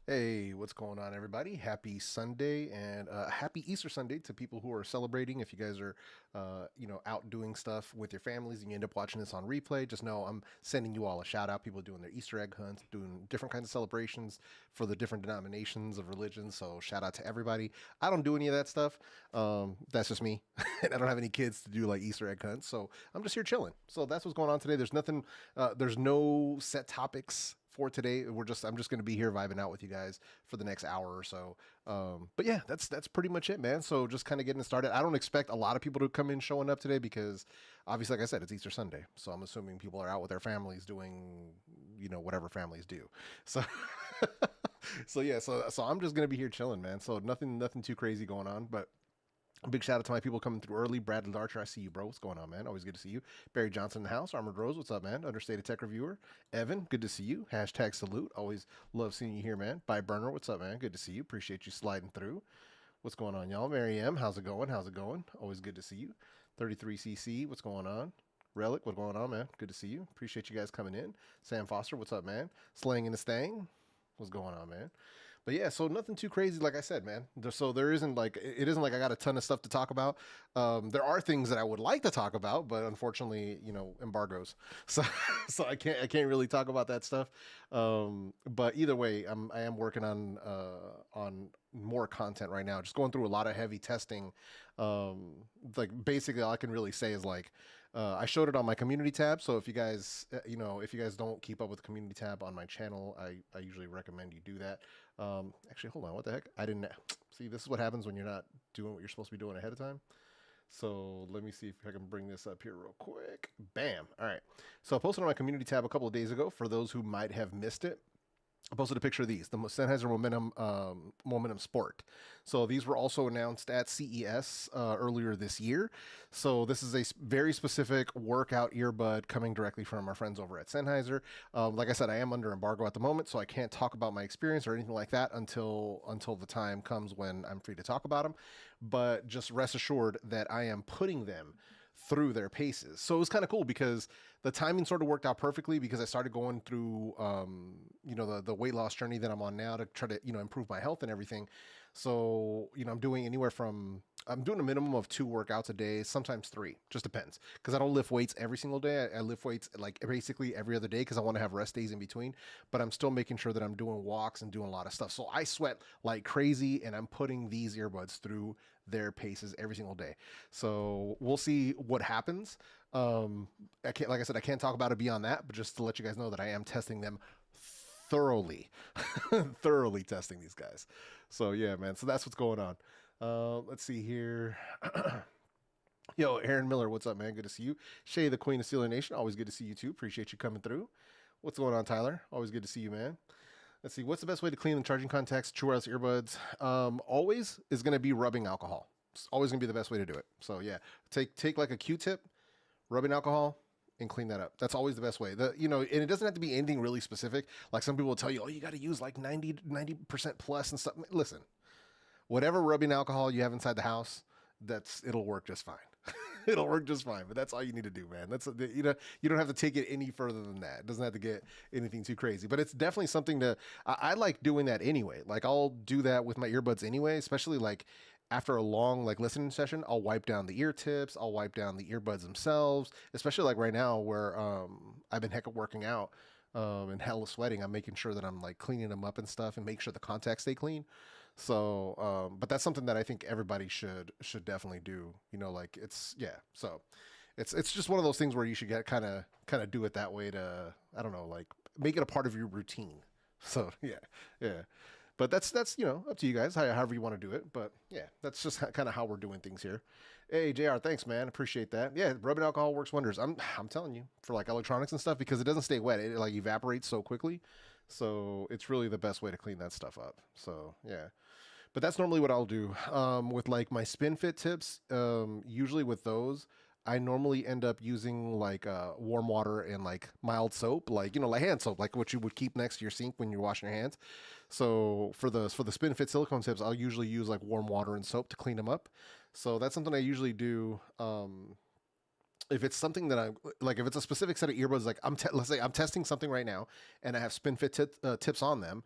Hey, what's going on, everybody? Happy Sunday and happy Easter Sunday to people who are celebrating. If you guys are, out doing stuff with your families and you end up watching this on replay, just know I'm sending you all a shout out. People doing their Easter egg hunts, doing different kinds of celebrations for the different denominations of religion. So shout out to everybody. I don't do any of that stuff. That's just me. And I don't have any kids to do like Easter egg hunts. So I'm just here chilling. So that's what's going on today. There's nothing, there's no set topics for today. I'm just going to be here vibing out with you guys for the next hour or so. But yeah, that's pretty much it, man. So just kind of getting started. I don't expect a lot of people to come in showing up today because obviously, like I said, it's Easter Sunday. So I'm assuming people are out with their families doing, whatever families do. So, so I'm just going to be here chilling, man. So nothing too crazy going on, but a big shout out to my people coming through early. Bradley Larcher, I see you, bro. What's going on, man? Always good to see you. Barry Johnson in the house. Armored Rose, what's up, man? Understated Tech Reviewer. Evan, good to see you. Hashtag salute. Always love seeing you here, man. By Burner, what's up, man? Good to see you. Appreciate you sliding through. What's going on, y'all? Mary M, how's it going? Always good to see you. 33cc, what's going on? Relic, what's going on, man? Good to see you. Appreciate you guys coming in. Sam Foster, what's up, man? Slang in the Stang, what's going on, man? But yeah, so nothing too crazy, like I said, man. So it isn't like I got a ton of stuff to talk about. There are things that I would like to talk about, but unfortunately, embargoes. So I can't really talk about that stuff. But either way, I am working on more content right now. Just going through a lot of heavy testing. Like basically, all I can really say is like. I showed it on my community tab, so if you guys, don't keep up with the community tab on my channel, I usually recommend you do that. Actually, hold on, what the heck? I didn't see. This is what happens when you're not doing what you're supposed to be doing ahead of time. So let me see if I can bring this up here real quick. Bam. All right. So I posted on my community tab a couple of days ago. For those who might have missed it, I posted a picture of these, the Sennheiser Momentum Sport. So these were also announced at CES earlier this year. So this is a very specific workout earbud coming directly from our friends over at Sennheiser. Like I said, I am under embargo at the moment, so I can't talk about my experience or anything like that until the time comes when I'm free to talk about them. But just rest assured that I am putting them through their paces. So it was kind of cool because the timing sort of worked out perfectly because I started going through, the weight loss journey that I'm on now to try to, improve my health and everything. So, I'm doing I'm doing a minimum of 2 workouts a day, sometimes 3, just depends. Cause I don't lift weights every single day. I lift weights like basically every other day cause I want to have rest days in between, but I'm still making sure that I'm doing walks and doing a lot of stuff. So I sweat like crazy and I'm putting these earbuds through their paces every single day. So we'll see what happens. Like I said, I can't talk about it beyond that, but just to let you guys know that I am testing them thoroughly, thoroughly testing these guys. So yeah, man. So that's what's going on. Let's see here. Yo, Aaron Miller, what's up, man? Good to see you. Shay, the Queen of Steeler Nation, always good to see you too. Appreciate you coming through. What's going on, Tyler? Always good to see you, man. Let's see. What's the best way to clean the charging contacts, true wireless earbuds? Always is going to be rubbing alcohol. It's always going to be the best way to do it. So yeah, take like a Q-tip, rubbing alcohol, and clean that up. That's always the best way. And it doesn't have to be anything really specific. Like some people will tell you, oh, you got to use like 90% plus and stuff. Listen, whatever rubbing alcohol you have inside the house, it'll work just fine. It'll work just fine, but that's all you need to do, man. You don't have to take it any further than that. It doesn't have to get anything too crazy, but it's definitely something I like doing that anyway. Like I'll do that with my earbuds anyway, especially like after a long like listening session. I'll wipe down the ear tips. I'll wipe down the earbuds themselves, especially like right now where I've been working out and hella sweating. I'm making sure that I'm like cleaning them up and stuff and make sure the contacts stay clean. So, but that's something that I think everybody should definitely do, like it's, yeah. So it's just one of those things where you should get kind of do it that way to, I don't know, like make it a part of your routine. So yeah, yeah. But that's up to you guys, however you want to do it. But yeah, that's just kind of how we're doing things here. Hey Jr, thanks man, appreciate that. Yeah, rubbing alcohol works wonders. I'm telling you, for like electronics and stuff, because it doesn't stay wet. It like evaporates so quickly. So it's really the best way to clean that stuff up. So yeah. But that's normally what I'll do. With like my spin fit tips, usually with those, I normally end up using like warm water and like mild soap, like like hand soap, like what you would keep next to your sink when you're washing your hands. So for the spin fit silicone tips, I'll usually use like warm water and soap to clean them up. So that's something I usually do. If it's something that I like, if it's a specific set of earbuds, like let's say I'm testing something right now, and I have spin fit tips on them.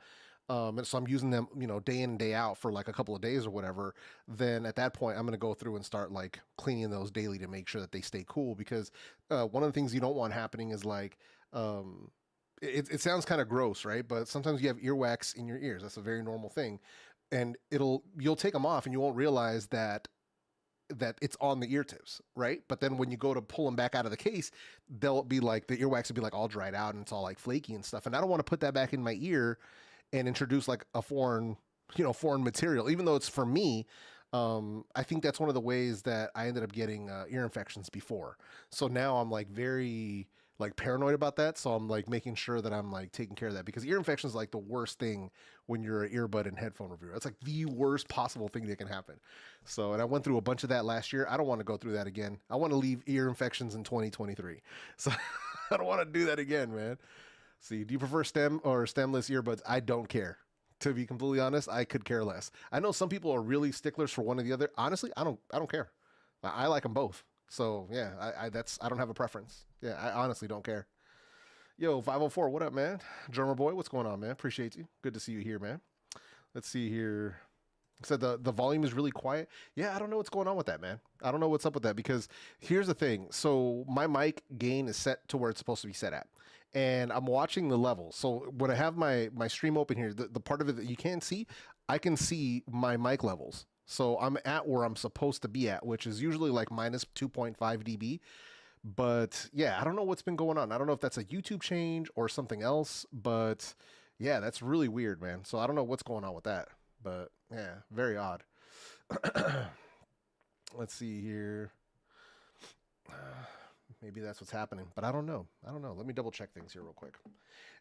And so I'm using them, day in and day out for like a couple of days or whatever. Then at that point, I'm going to go through and start like cleaning those daily to make sure that they stay cool. Because one of the things you don't want happening is like, it sounds kind of gross, right? But sometimes you have earwax in your ears. That's a very normal thing, and you'll take them off and you won't realize that it's on the ear tips, right? But then when you go to pull them back out of the case, they'll be like, the earwax will be like all dried out and it's all like flaky and stuff. And I don't want to put that back in my ear and introduce like a foreign material, even though it's for me. I think that's one of the ways that I ended up getting ear infections before. So now I'm like very like paranoid about that. So I'm like making sure that I'm like taking care of that, because ear infection is like the worst thing when you're an earbud and headphone reviewer. It's like the worst possible thing that can happen. So, and I went through a bunch of that last year. I don't want to go through that again. I want to leave ear infections in 2023. So I don't want to do that again, man. See, do you prefer stem or stemless earbuds? I don't care. To be completely honest, I could care less. I know some people are really sticklers for one or the other. Honestly, I don't care. I like them both. So yeah, I don't have a preference. Yeah, I honestly don't care. Yo, 504, what up, man? Drummer boy, what's going on, man? Appreciate you. Good to see you here, man. Let's see here. Said the volume is really quiet. Yeah, I don't know what's going on with that, man. I don't know what's up with that, because here's the thing. So my mic gain is set to where it's supposed to be set at, and I'm watching the levels. So when I have my stream open here, the part of it that you can't see, I can see my mic levels. So I'm at where I'm supposed to be at, which is usually like minus 2.5 dB. But yeah, I don't know what's been going on. I don't know if that's a YouTube change or something else, but yeah, that's really weird, man. So I don't know what's going on with that, but yeah, very odd. Let's see here. Maybe that's what's happening, but I don't know. Let me double check things here real quick.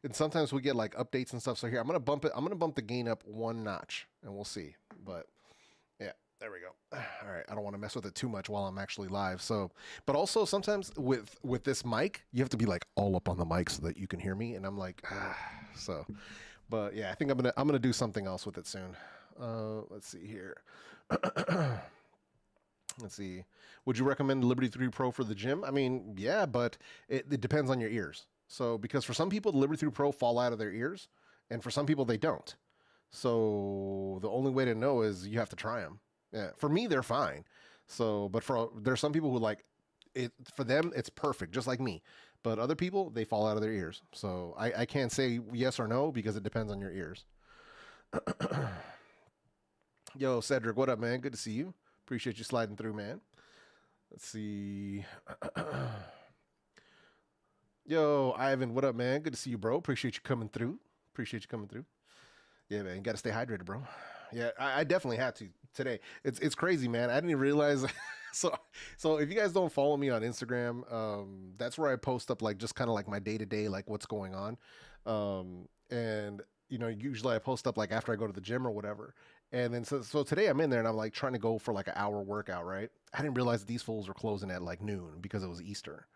And sometimes we get like updates and stuff. So here, I'm going to bump it. I'm going to bump the gain up one notch and we'll see. But yeah, there we go. All right. I don't want to mess with it too much while I'm actually live. So, but also sometimes with this mic, you have to be like all up on the mic so that you can hear me. And I'm like, so, but yeah, I think I'm going to do something else with it soon. Let's see here. Let's see. Would you recommend the Liberty 3 Pro for the gym? I mean, yeah, but it depends on your ears. So, because for some people, the Liberty 3 Pro fall out of their ears, and for some people, they don't. So, the only way to know is you have to try them. Yeah. For me, they're fine. So, but there's some people who like it, for them, it's perfect, just like me. But other people, they fall out of their ears. So, I can't say yes or no because it depends on your ears. Yo, Cedric, what up, man? Good to see you. Appreciate you sliding through, man. Let's see. Yo, Ivan, what up, man? Good to see you, bro. Appreciate you coming through. Yeah, man, you got to stay hydrated, bro. Yeah, I definitely had to today. It's crazy, man. I didn't even realize. So if you guys don't follow me on Instagram, that's where I post up like just kind of like my day-to-day, like what's going on. And usually I post up like after I go to the gym or whatever. And then so today I'm in there and I'm like trying to go for like an hour workout, right? I didn't realize these fools were closing at like noon because it was Easter.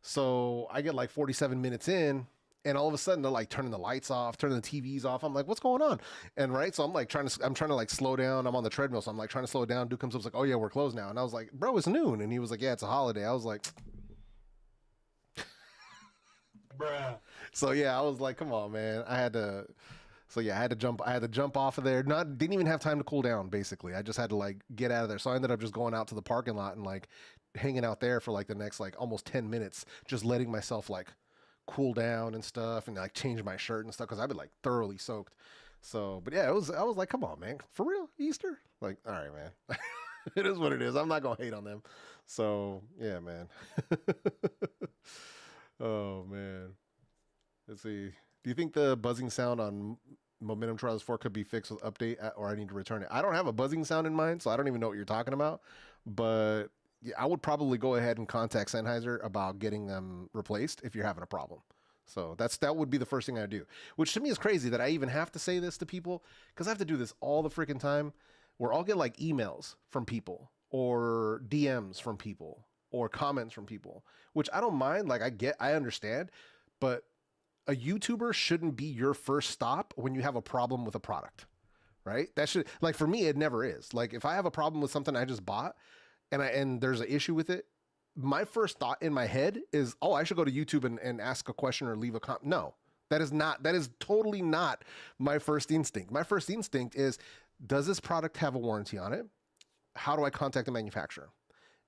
So I get like 47 minutes in, and all of a sudden they're like turning the lights off, turning the TVs off. I'm like, what's going on? And right, so I'm trying to like slow down. I'm on the treadmill, so I'm like trying to slow down. Dude comes up, like, oh yeah, we're closed now. And I was like, bro, it's noon. And he was like, yeah, it's a holiday. I was like, bruh. So yeah, I was like, come on, man. I had to jump off of there. Didn't even have time to cool down, basically. I just had to like get out of there. So I ended up just going out to the parking lot and like hanging out there for like the next like almost 10 minutes, just letting myself like cool down and stuff, and like change my shirt and stuff, because I've been like thoroughly soaked. So, but yeah, I was like, come on, man, for real, Easter? Like, all right, man. It is what it is. I'm not gonna hate on them. So yeah, man. Oh man. Let's see. Do you think the buzzing sound on Momentum Trials 4 could be fixed with update, or I need to return it? I don't have a buzzing sound in mind, so I don't even know what you're talking about. But yeah, I would probably go ahead and contact Sennheiser about getting them replaced if you're having a problem. So that would be the first thing I do, which to me is crazy that I even have to say this to people because I have to do this all the freaking time, where I'll get like emails from people or DMs from people or comments from people, which I don't mind. Like I understand, but a YouTuber shouldn't be your first stop when you have a problem with a product, right? That should, like, for me, it never is. Like if I have a problem with something I just bought and there's an issue with it, my first thought in my head is, oh, I should go to YouTube and ask a question or leave a comment. No, that is totally not my first instinct. My first instinct is, does this product have a warranty on it? How do I contact the manufacturer?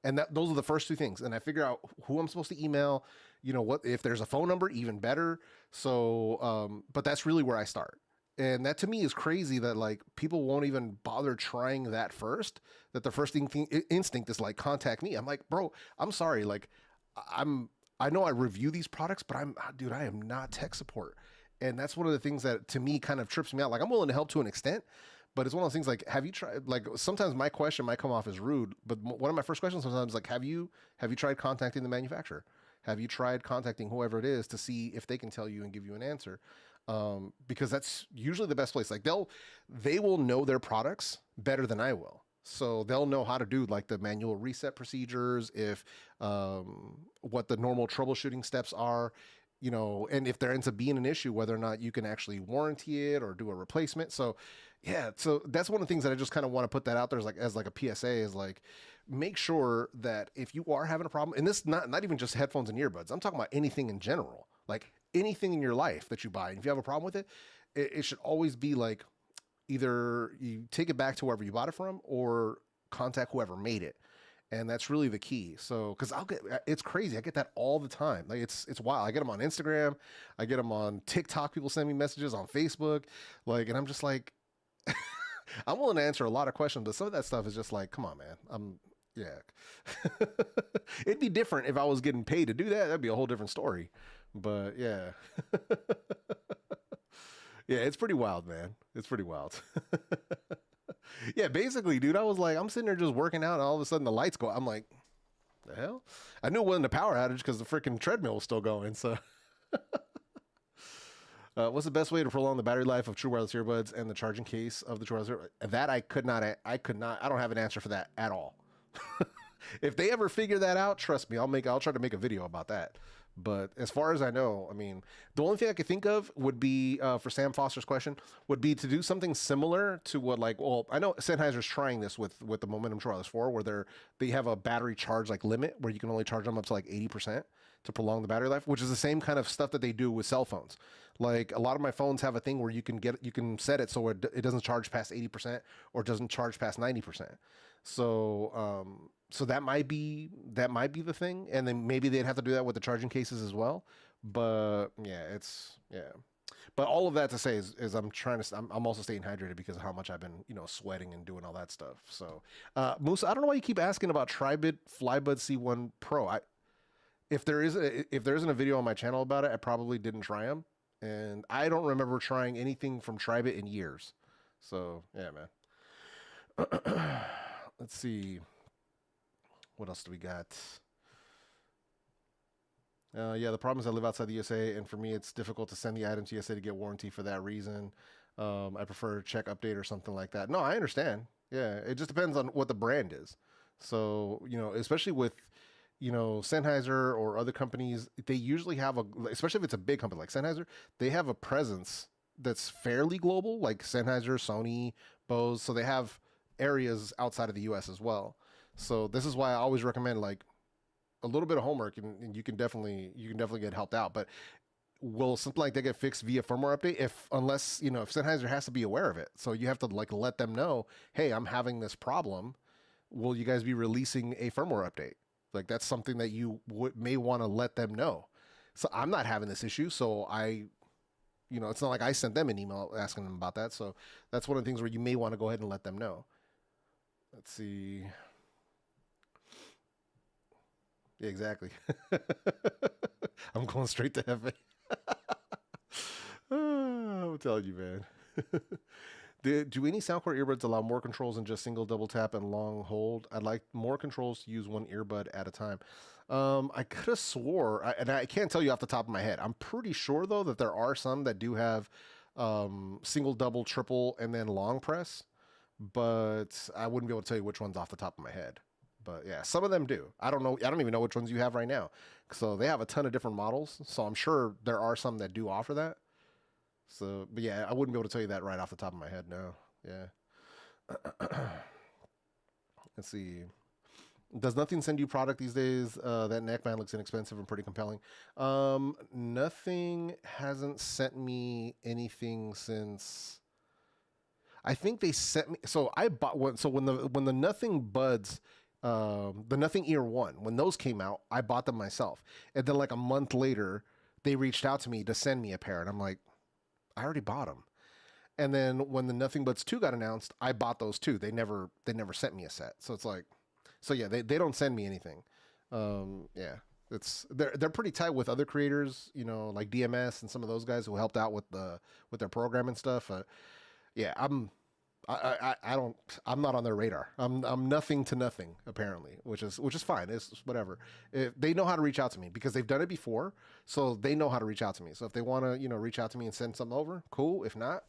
And those are the first two things. And I figure out who I'm supposed to email, what, if there's a phone number, even better. So, but that's really where I start. And that to me is crazy that like people won't even bother trying that first, that the first instinct is like, contact me. I'm like, bro, I'm sorry. Like I know I review these products, but I am not tech support. And that's one of the things that to me kind of trips me out. Like I'm willing to help to an extent, but it's one of those things like, have you tried, like sometimes my question might come off as rude, but one of my first questions sometimes is like, have you tried contacting the manufacturer? Have you tried contacting whoever it is to see if they can tell you and give you an answer? Because that's usually the best place. Like they will know their products better than I will. So they'll know how to do like the manual reset procedures, if what the normal troubleshooting steps are, and if there ends up being an issue, whether or not you can actually warranty it or do a replacement. So yeah, so that's one of the things that I just kind of want to put that out there as like a PSA is like, make sure that if you are having a problem, and this not even just headphones and earbuds, I'm talking about anything in general, like anything in your life that you buy. And if you have a problem with it, it should always be like, either you take it back to wherever you bought it from or contact whoever made it. And that's really the key. So, cause it's crazy. I get that all the time. Like it's wild. I get them on Instagram. I get them on TikTok. People send me messages on Facebook. Like, and I'm just like, I'm willing to answer a lot of questions, but some of that stuff is just like, come on, man. Yeah. It'd be different if I was getting paid to do that. That'd be a whole different story. But yeah. Yeah, it's pretty wild, man. It's pretty wild. Yeah, basically, dude, I was like, I'm sitting there just working out, and all of a sudden the lights go. I'm like, the hell? I knew it wasn't a power outage because the freaking treadmill was still going. So, what's the best way to prolong the battery life of true wireless earbuds and the charging case of the true wireless earbuds? That I could not. I don't have an answer for that at all. If they ever figure that out, trust me, I'll try to make a video about that. But as far as I know, I mean, the only thing I could think of would be, for Sam Foster's question, would be to do something similar to what, like, well, I know Sennheiser's trying this with the Momentum Wireless 4, where they have a battery charge like limit where you can only charge them up to like 80% to prolong the battery life, which is the same kind of stuff that they do with cell phones. Like a lot of my phones have a thing where you can set it so it doesn't charge past 80% or doesn't charge past 90%. So, so that might be the thing, and then maybe they'd have to do that with the charging cases as well. But yeah, But all of that to say is I'm also staying hydrated because of how much I've been sweating and doing all that stuff. So, Musa, I don't know why you keep asking about Tribit Flybud C1 Pro. If there isn't a video on my channel about it, I probably didn't try them, and I don't remember trying anything from Tribit in years. So yeah, man. Let's see. What else do we got? Yeah, the problem is I live outside the USA, and for me, it's difficult to send the item to USA to get warranty for that reason. I prefer check update or something like that. No, I understand. Yeah, it just depends on what the brand is. So, especially with, Sennheiser or other companies, they usually have especially if it's a big company like Sennheiser, they have a presence that's fairly global, like Sennheiser, Sony, Bose. So they have areas outside of the US as well. So this is why I always recommend like a little bit of homework, and you can definitely get helped out. But will something like that get fixed via firmware update? Unless if Sennheiser has to be aware of it, so you have to like let them know, hey, I'm having this problem. Will you guys be releasing a firmware update? Like that's something that you may want to let them know. So I'm not having this issue, so it's not like I sent them an email asking them about that. So that's one of the things where you may want to go ahead and let them know. Let's see. Yeah, exactly. I'm going straight to heaven. I'm telling you, man. Do any Soundcore earbuds allow more controls than just single, double tap, and long hold? I'd like more controls to use one earbud at a time. I could have swore, and I can't tell you off the top of my head. I'm pretty sure though that there are some that do have single, double, triple, and then long press, but I wouldn't be able to tell you which ones off the top of my head. But yeah, some of them do. I don't know. I don't even know which ones you have right now. So they have a ton of different models. So I'm sure there are some that do offer that. So, but yeah, I wouldn't be able to tell you that right off the top of my head. No. Yeah. Let's see. Does nothing send you product these days? That neckband looks inexpensive and pretty compelling. Nothing hasn't sent me anything since. I think they sent me. So I bought one. So when the Nothing Buds, the Nothing Ear One, when those came out, I bought them myself. And then like a month later, they reached out to me to send me a pair, and I'm like, I already bought them. And then when the Nothing Buds 2 got announced, I bought those too. They never sent me a set. So it's like, so yeah, they don't send me anything. Yeah, they're pretty tight with other creators, you know, like DMS and some of those guys who helped out with their program and stuff. Yeah, I'm not on their radar. I'm nothing to nothing apparently, which is fine. It's whatever. They know how to reach out to me because they've done it before, so they know how to reach out to me. So if they want to, you know, reach out to me and send something over, cool. If not,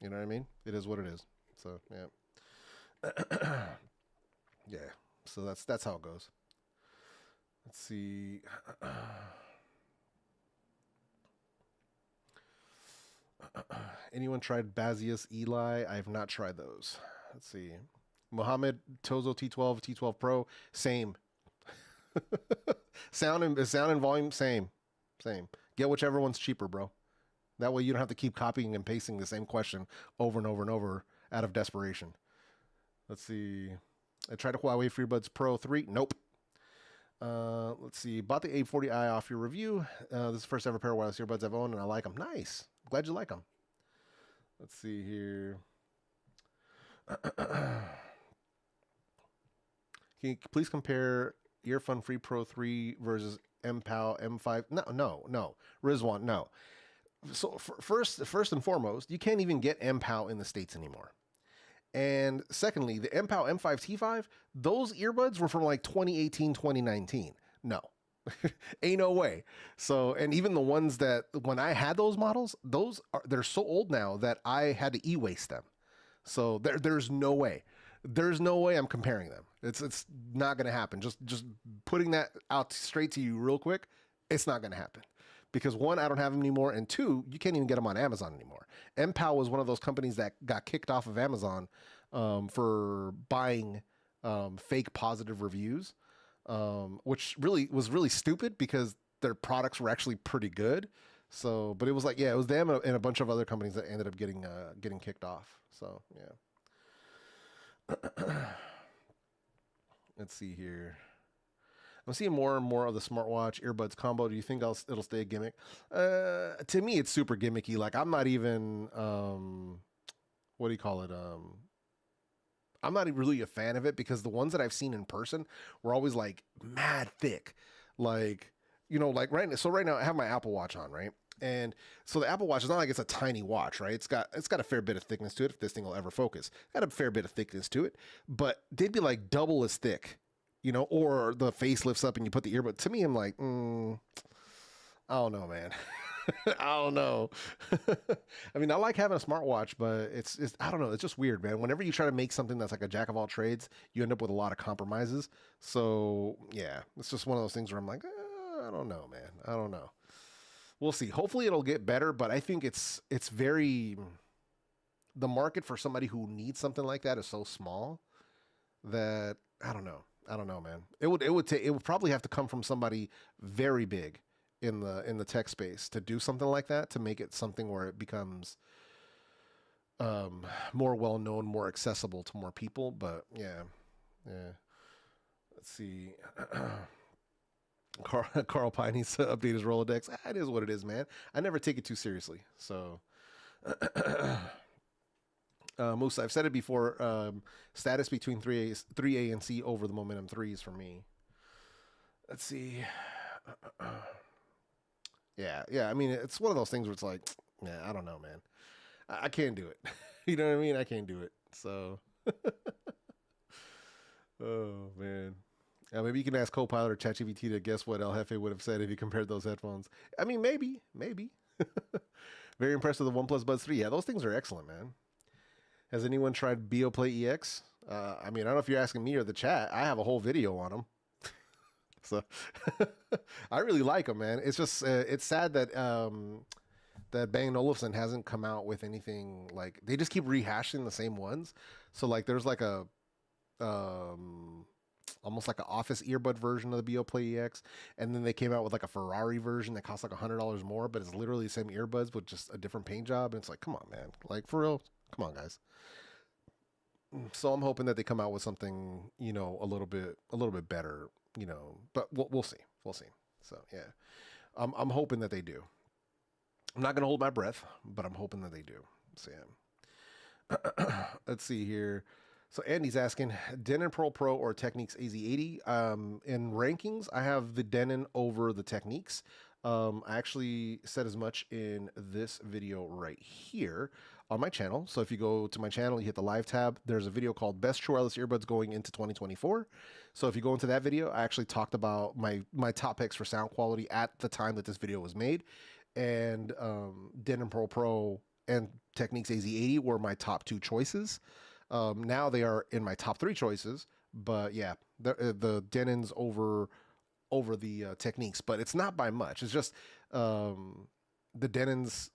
you know what I mean? It is what it is. So yeah. Yeah. So that's how it goes. Let's see. Anyone tried Bazius Eli? I have not tried those. Let's see. Mohammed Tozo T12 T12 Pro, same. sound and volume, same. Get whichever one's cheaper, bro. That way you don't have to keep copying and pasting the same question over and over and over out of desperation. Let's see. I tried a Huawei FreeBuds Pro 3. Nope. Let's see. Bought the A40i off your review. This is the first ever pair of wireless earbuds I've owned, and I like them. Nice. Glad you like them. Let's see here. Can you please compare Earphone Free Pro 3 versus MPOW M5? No. Rizwan, no. So first and foremost, you can't even get MPOW in the States anymore. And secondly, the MPOW M5 T5, those earbuds were from like 2018, 2019. No. Ain't no way. So, and even the ones that when I had those models, they're so old now that I had to e-waste them. So there's no way. There's no way I'm comparing them. It's not going to happen. Just putting that out straight to you real quick, it's not going to happen. Because one, I don't have them anymore, and two, you can't even get them on Amazon anymore. MPOW was one of those companies that got kicked off of Amazon for buying fake positive reviews, which was really stupid because their products were actually pretty good. So, but it was like, yeah, it was them and a bunch of other companies that ended up getting kicked off. So, yeah. Let's see here. I'm seeing more and more of the smartwatch earbuds combo. Do you think it'll stay a gimmick? To me, it's super gimmicky. Like I'm not even, what do you call it? I'm not really a fan of it because the ones that I've seen in person were always like mad thick. Like, you know, like right now I have my Apple Watch on, right? And so the Apple Watch is not like it's a tiny watch, right? It's got a fair bit of thickness to it if this thing will ever focus. Got a fair bit of thickness to it, but they'd be like double as thick, you know, or the face lifts up and you put the earbud. To me, I'm like, I don't know, man. I don't know. I mean, I like having a smartwatch, but it's I don't know. It's just weird, man. Whenever you try to make something that's like a jack of all trades, you end up with a lot of compromises. So yeah, it's just one of those things where I'm like, I don't know, man. I don't know. We'll see. Hopefully it'll get better, but I think it's very, the market for somebody who needs something like that is so small that I don't know, man. It would probably have to come from somebody very big in the tech space to do something like that, to make it something where it becomes more well known, more accessible to more people. But yeah. Let's see. Carl Pine needs to update his Rolodex. It is what it is, man. I never take it too seriously. So, Musa, I've said it before. Status between 3A and C over the Momentum 3s for me. Let's see. Yeah. I mean, it's one of those things where it's like, yeah, I don't know, man. I can't do it. You know what I mean? I can't do it. So, oh man. Maybe you can ask Copilot or ChatGPT to guess what El Jefe would have said if he compared those headphones. I mean, maybe. Very impressed with the OnePlus Buds 3. Yeah, those things are excellent, man. Has anyone tried BeoPlay EX? I mean, I don't know if you're asking me or the chat. I have a whole video on them. So I really like them, man. It's just it's sad that that Bang & Olufsen hasn't come out with anything like they just keep rehashing the same ones. So like there's like a almost like an office earbud version of the BeoPlay EX, and then they came out with like a Ferrari version that costs like $100 more, but it's literally the same earbuds with just a different paint job. And it's like, come on, man, like for real, come on, guys. So I'm hoping that they come out with something, you know, a little bit better, you know. But we'll see, we'll see. So yeah, I'm hoping that they do. I'm not gonna hold my breath, but I'm hoping that they do. So yeah. Let's see here. So Andy's asking Denon Pearl Pro or Technics AZ80. In rankings, I have the Denon over the Technics. I actually said as much in this video right here on my channel. So if you go to my channel, you hit the live tab, there's a video called Best True Wireless Earbuds Going into 2024. So if you go into that video, I actually talked about my top picks for sound quality at the time that this video was made. And Denon Pearl Pro and Technics AZ80 were my top two choices. Now they are in my top three choices, but yeah, the Denon's over the Techniques, but it's not by much. It's just the Denon's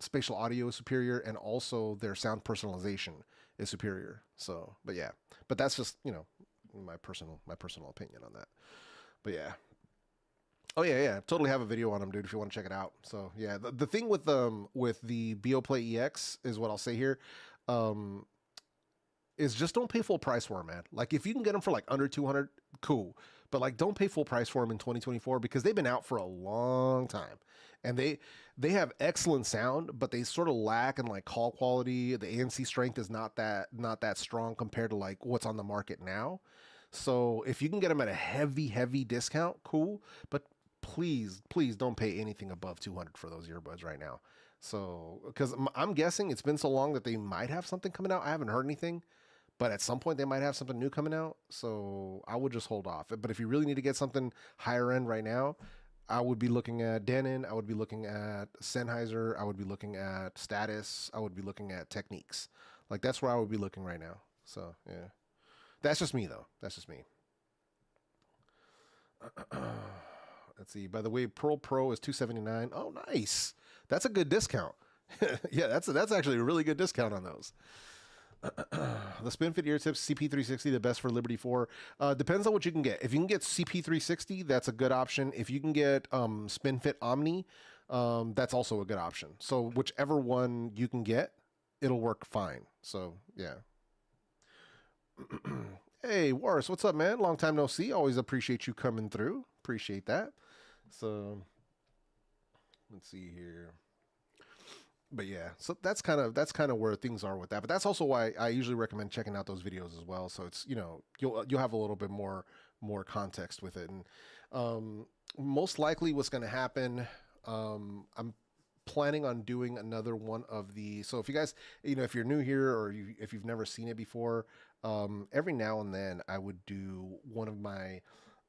spatial audio is superior, and also their sound personalization is superior. So, but yeah, but that's just, you know, my personal opinion on that. But yeah. Oh yeah, totally have a video on them, dude, if you want to check it out. So yeah, the thing with the BeoPlay EX is what I'll say here. Is just don't pay full price for them, man. Like if you can get them for like under 200, cool. But like don't pay full price for them in 2024 because they've been out for a long time. And they have excellent sound, but they sort of lack in like call quality. The ANC strength is not that strong compared to like what's on the market now. So if you can get them at a heavy discount, cool. But please don't pay anything above 200 for those earbuds right now. So, because I'm guessing it's been so long that they might have something coming out. I haven't heard anything, but at some point they might have something new coming out. So I would just hold off. But if you really need to get something higher end right now, I would be looking at Denon. I would be looking at Sennheiser. I would be looking at Status. I would be looking at Techniques. Like that's where I would be looking right now. So yeah, that's just me though. That's just me. Let's see. By the way, Pearl Pro is $279. Oh, nice. That's a good discount. Yeah, that's actually a really good discount on those. The SpinFit ear tips CP360, the best for Liberty 4. Depends on what you can get. If you can get CP360, that's a good option. If you can get SpinFit Omni, that's also a good option. So whichever one you can get, it'll work fine. So yeah. Hey, Warris, what's up, man? Long time no see. Always appreciate you coming through. Appreciate that. So let's see here. But yeah, so that's kind of where things are with that. But that's also why I usually recommend checking out those videos as well. So it's, you know, you'll have a little bit more context with it. And most likely what's going to happen, I'm planning on doing another one of the, so if you guys, you know, if you're new here or if you've never seen it before, every now and then I would do one of my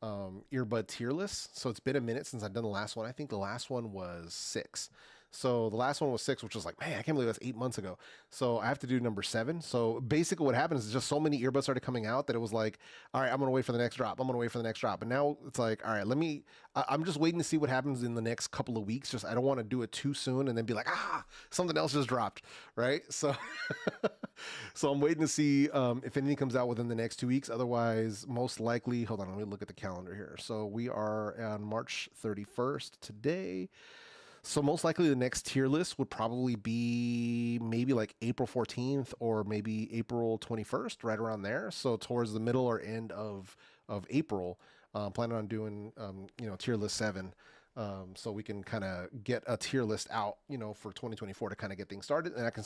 earbud tier lists. So it's been a minute since I've done the last one. I think the last one was 6. So the last one was 6, which was like, man, I can't believe that's 8 months ago. So I have to do number 7. So basically what happens is just so many earbuds started coming out that it was like, all right, I'm going to wait for the next drop. I'm going to wait for the next drop. And now it's like, all right, I'm just waiting to see what happens in the next couple of weeks. Just, I don't want to do it too soon and then be like, something else just dropped. Right. So, so I'm waiting to see if anything comes out within the next 2 weeks. Otherwise, most likely, hold on, let me look at the calendar here. So we are on March 31st today. So most likely the next tier list would probably be maybe like April 14th or maybe April 21st, right around there. So towards the middle or end of April, planning on doing, you know, tier list 7. So we can kind of get a tier list out, you know, for 2024 to kind of get things started, and I can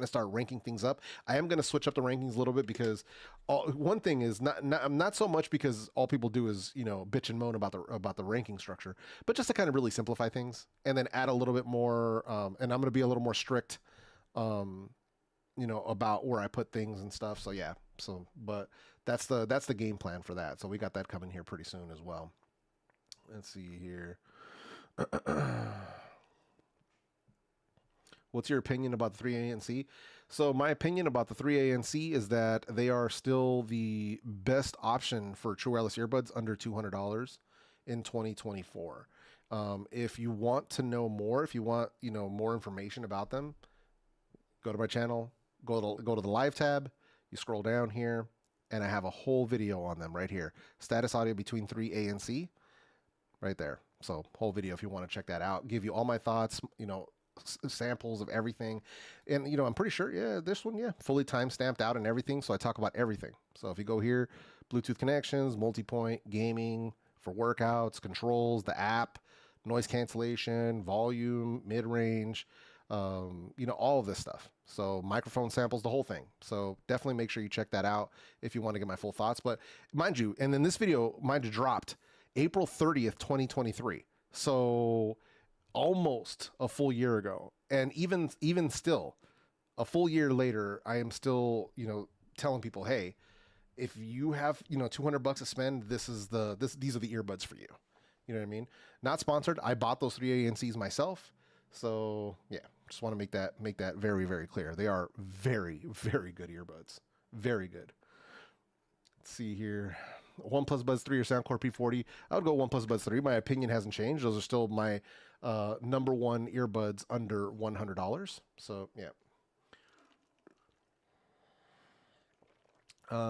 start ranking things up. I am going to switch up the rankings a little bit because one thing is not so much because all people do is, you know, bitch and moan about the ranking structure, but just to kind of really simplify things and then add a little bit more. And I'm going to be a little more strict, you know, about where I put things and stuff. So yeah, but that's the game plan for that. So we got that coming here pretty soon as well. Let's see here. What's your opinion about the 3ANC? So my opinion about the 3ANC is that they are still the best option for true wireless earbuds under $200 in 2024. If you want to know more, if you want, you know, more information about them, go to my channel, go to the live tab, you scroll down here, and I have a whole video on them right here. Status audio between 3A and C, right there. So whole video if you want to check that out. Give you all my thoughts, you know, samples of everything. And, you know, I'm pretty sure, yeah, this one, yeah, fully time-stamped out and everything. So I talk about everything. So if you go here, Bluetooth connections, multi-point, gaming, for workouts, controls, the app, noise cancellation, volume, mid-range, you know, all of this stuff. So microphone samples, the whole thing. So definitely make sure you check that out if you want to get my full thoughts. But mind you, and then this video, mind you, dropped April 30th, 2023. So almost a full year ago. And even still, a full year later, I am still, you know, telling people, hey, if you have, you know, $200 to spend, these are the earbuds for you. You know what I mean? Not sponsored. I bought those 3ANCs myself. So yeah, just want to make that very, very clear. They are very, very good earbuds. Very good. Let's see here. OnePlus Buds 3 or Soundcore P40. I would go OnePlus Buds 3. My opinion hasn't changed. Those are still my number one earbuds under $100. So yeah.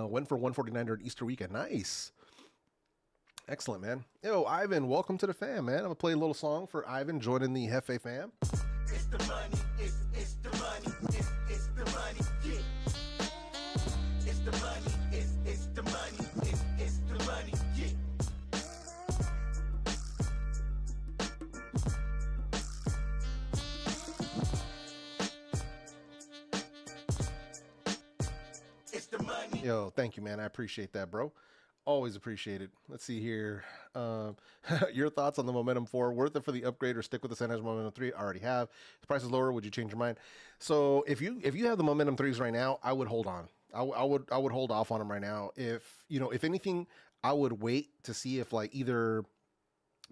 Went for $149 during Easter weekend. Nice. Excellent, man. Yo, Ivan, welcome to the fam, man. I'm gonna play a little song for Ivan joining the Hefe fam. It's the money, it's the money, it's the money, yeah. It's the money, it's the money, it's the money, yeah. It's the money. Yo, thank you, man. I appreciate that, bro. Always appreciate it. Let's see here. Your thoughts on the Momentum 4. Worth it for the upgrade or stick with the Sennheiser Momentum 3? I already have. If the price is lower, would you change your mind? So if you have the Momentum 3s right now, I would hold on. I would hold off on them right now. If anything, I would wait to see if like either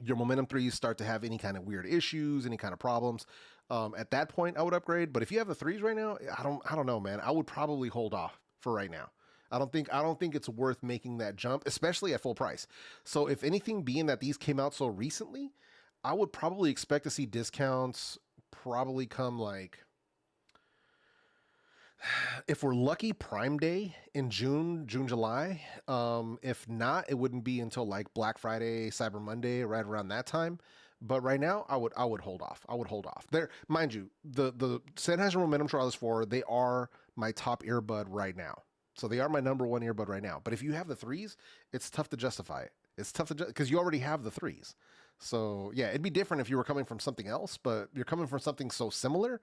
your Momentum 3s start to have any kind of weird issues, any kind of problems. At that point, I would upgrade. But if you have the 3s right now, I don't know, man. I would probably hold off for right now. I don't think it's worth making that jump, especially at full price. So if anything, being that these came out so recently, I would probably expect to see discounts probably come like, if we're lucky, Prime Day in June, July. If not, it wouldn't be until like Black Friday, Cyber Monday, right around that time. But right now, I would hold off. I would hold off. There, mind you, the Sennheiser Momentum Wireless 4, they are my top earbud right now. So they are my number one earbud right now. But if you have the 3s, it's tough to justify it. It's tough to because you already have the 3s. So yeah, it'd be different if you were coming from something else, but you're coming from something so similar.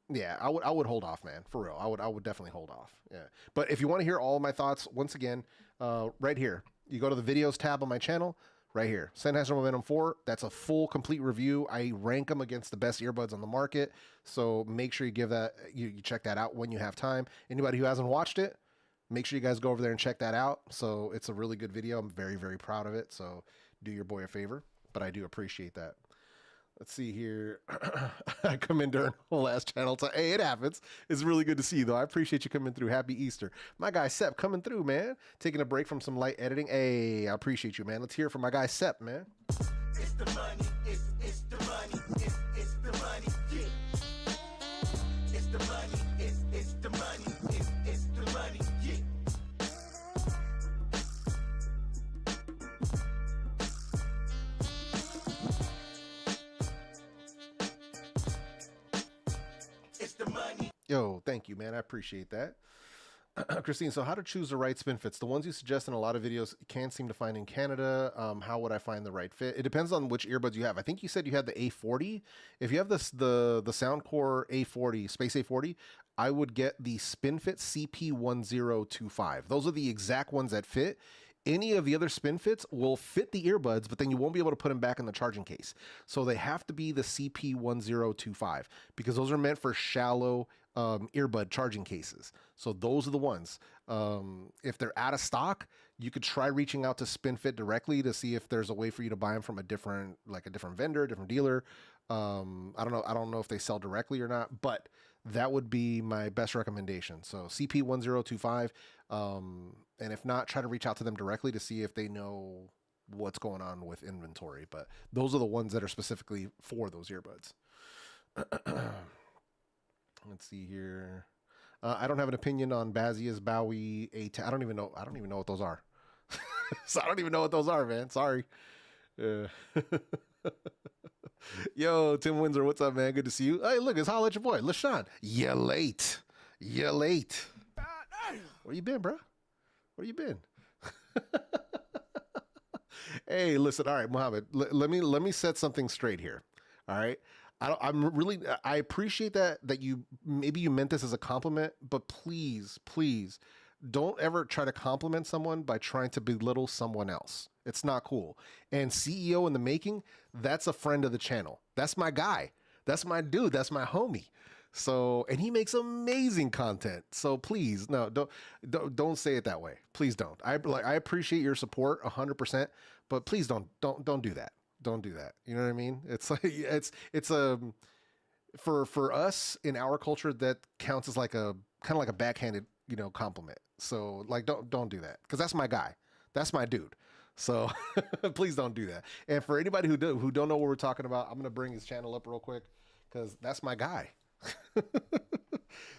Yeah, I would hold off, man. For real, I would definitely hold off. Yeah. But if you want to hear all of my thoughts, once again, right here, you go to the videos tab on my channel. Right here, Sennheiser Momentum 4. That's a full, complete review. I rank them against the best earbuds on the market. So make sure you give that you check that out when you have time. Anybody who hasn't watched it, make sure you guys go over there and check that out. So it's a really good video. I'm very, very proud of it. So do your boy a favor, but I do appreciate that. Let's see here. I come in during the last channel. So, hey, it happens. It's really good to see you, though. I appreciate you coming through. Happy Easter. My guy, Sep, coming through, man. Taking a break from some light editing. Hey, I appreciate you, man. Let's hear it from my guy, Sep, man. It's the money, it's the money, it's the money, yeah. It's the money, it's the money, it's the money, yeah. It's the money. Yo, thank you, man. I appreciate that. Christine, so how to choose the right spin fits? The ones you suggest in a lot of videos can't seem to find in Canada. How would I find the right fit? It depends on which earbuds you have. I think you said you had the A40. If you have the Soundcore A40, Space A40, I would get the SpinFit CP1025. Those are the exact ones that fit. Any of the other spin fits will fit the earbuds, but then you won't be able to put them back in the charging case. So they have to be the CP1025 because those are meant for shallow earbud charging cases. So those are the ones. If they're out of stock, you could try reaching out to SpinFit directly to see if there's a way for you to buy them from a different vendor, different dealer. I don't know if they sell directly or not, but that would be my best recommendation. So CP1025. And if not, try to reach out to them directly to see if they know what's going on with inventory. But those are the ones that are specifically for those earbuds. Let's see here. I don't have an opinion on Bazia's Bowie A10. I don't even know what those are. So I don't even know what those are, man. Sorry. Yo, Tim Windsor, what's up, man? Good to see you. Hey, look, it's Holla at your boy, LaShawn. You late. Where you been, bro? Where you been? Hey, listen. All right, Mohammed. Let me set something straight here. All right. I appreciate that you meant this as a compliment, but please don't ever try to compliment someone by trying to belittle someone else. It's not cool. And CEO in the making, that's a friend of the channel. That's my guy. That's my dude. That's my homie. So, and he makes amazing content. So please, no, don't say it that way. Please don't. I appreciate your support 100%, but please don't do that. Don't do that. You know what I mean? It's like, it's for us in our culture, that counts as like a kind of like a backhanded, compliment. So like, don't do that. 'Cause that's my guy. That's my dude. So please don't do that. And for anybody who don't know what we're talking about, I'm going to bring his channel up real quick, 'cause that's my guy.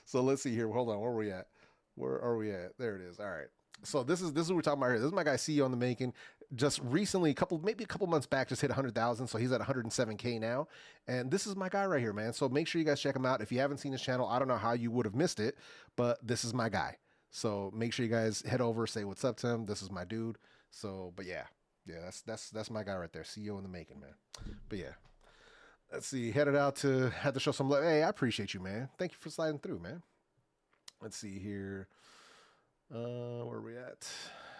So let's see here. Hold on. Where are we at? Where are we at? There it is. All right. So this is what we're talking about here. This is my guy CEO in the making. Just recently, maybe a couple months back, just hit 100,000. So he's at 107K now. And this is my guy right here, man. So make sure you guys check him out. If you haven't seen his channel, I don't know how you would have missed it, but this is my guy. So make sure you guys head over, say what's up to him. This is my dude. So, but yeah, that's my guy right there. CEO in the making, man. But yeah. Let's see, had to show some love. Hey, I appreciate you, man. Thank you for sliding through, man. Let's see here. Where are we at?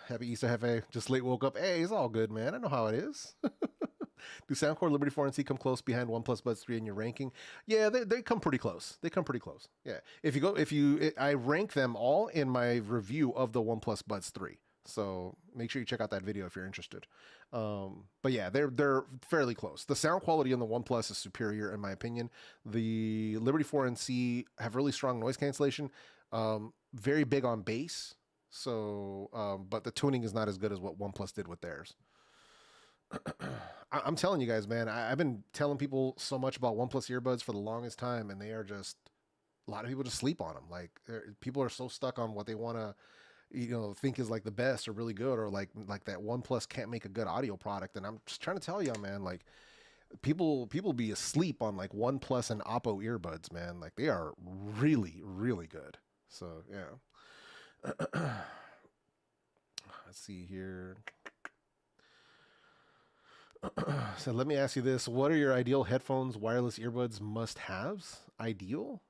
Happy Easter, Hefe. Just late woke up. Hey, it's all good, man. I know how it is. Do Soundcore, Liberty 4 and C come close behind OnePlus Buds 3 in your ranking? Yeah, they come pretty close. They come pretty close. Yeah. I rank them all in my review of the OnePlus Buds 3. So make sure you check out that video if you're interested. But yeah, they're fairly close. The sound quality on the OnePlus is superior in my opinion. The Liberty 4 and C have really strong noise cancellation. Very big on bass. So, but the tuning is not as good as what OnePlus did with theirs. I'm telling you guys, man, I've been telling people so much about OnePlus earbuds for the longest time, and they are just, a lot of people just sleep on them. Like, people are so stuck on what they want to, think is like the best or really good, or like that OnePlus can't make a good audio product. And I'm just trying to tell you, man, like people be asleep on like OnePlus and Oppo earbuds, man. Like they are really, really good. So yeah. Let's see here. So let me ask you this. What are your ideal headphones, wireless earbuds must-haves? Ideal?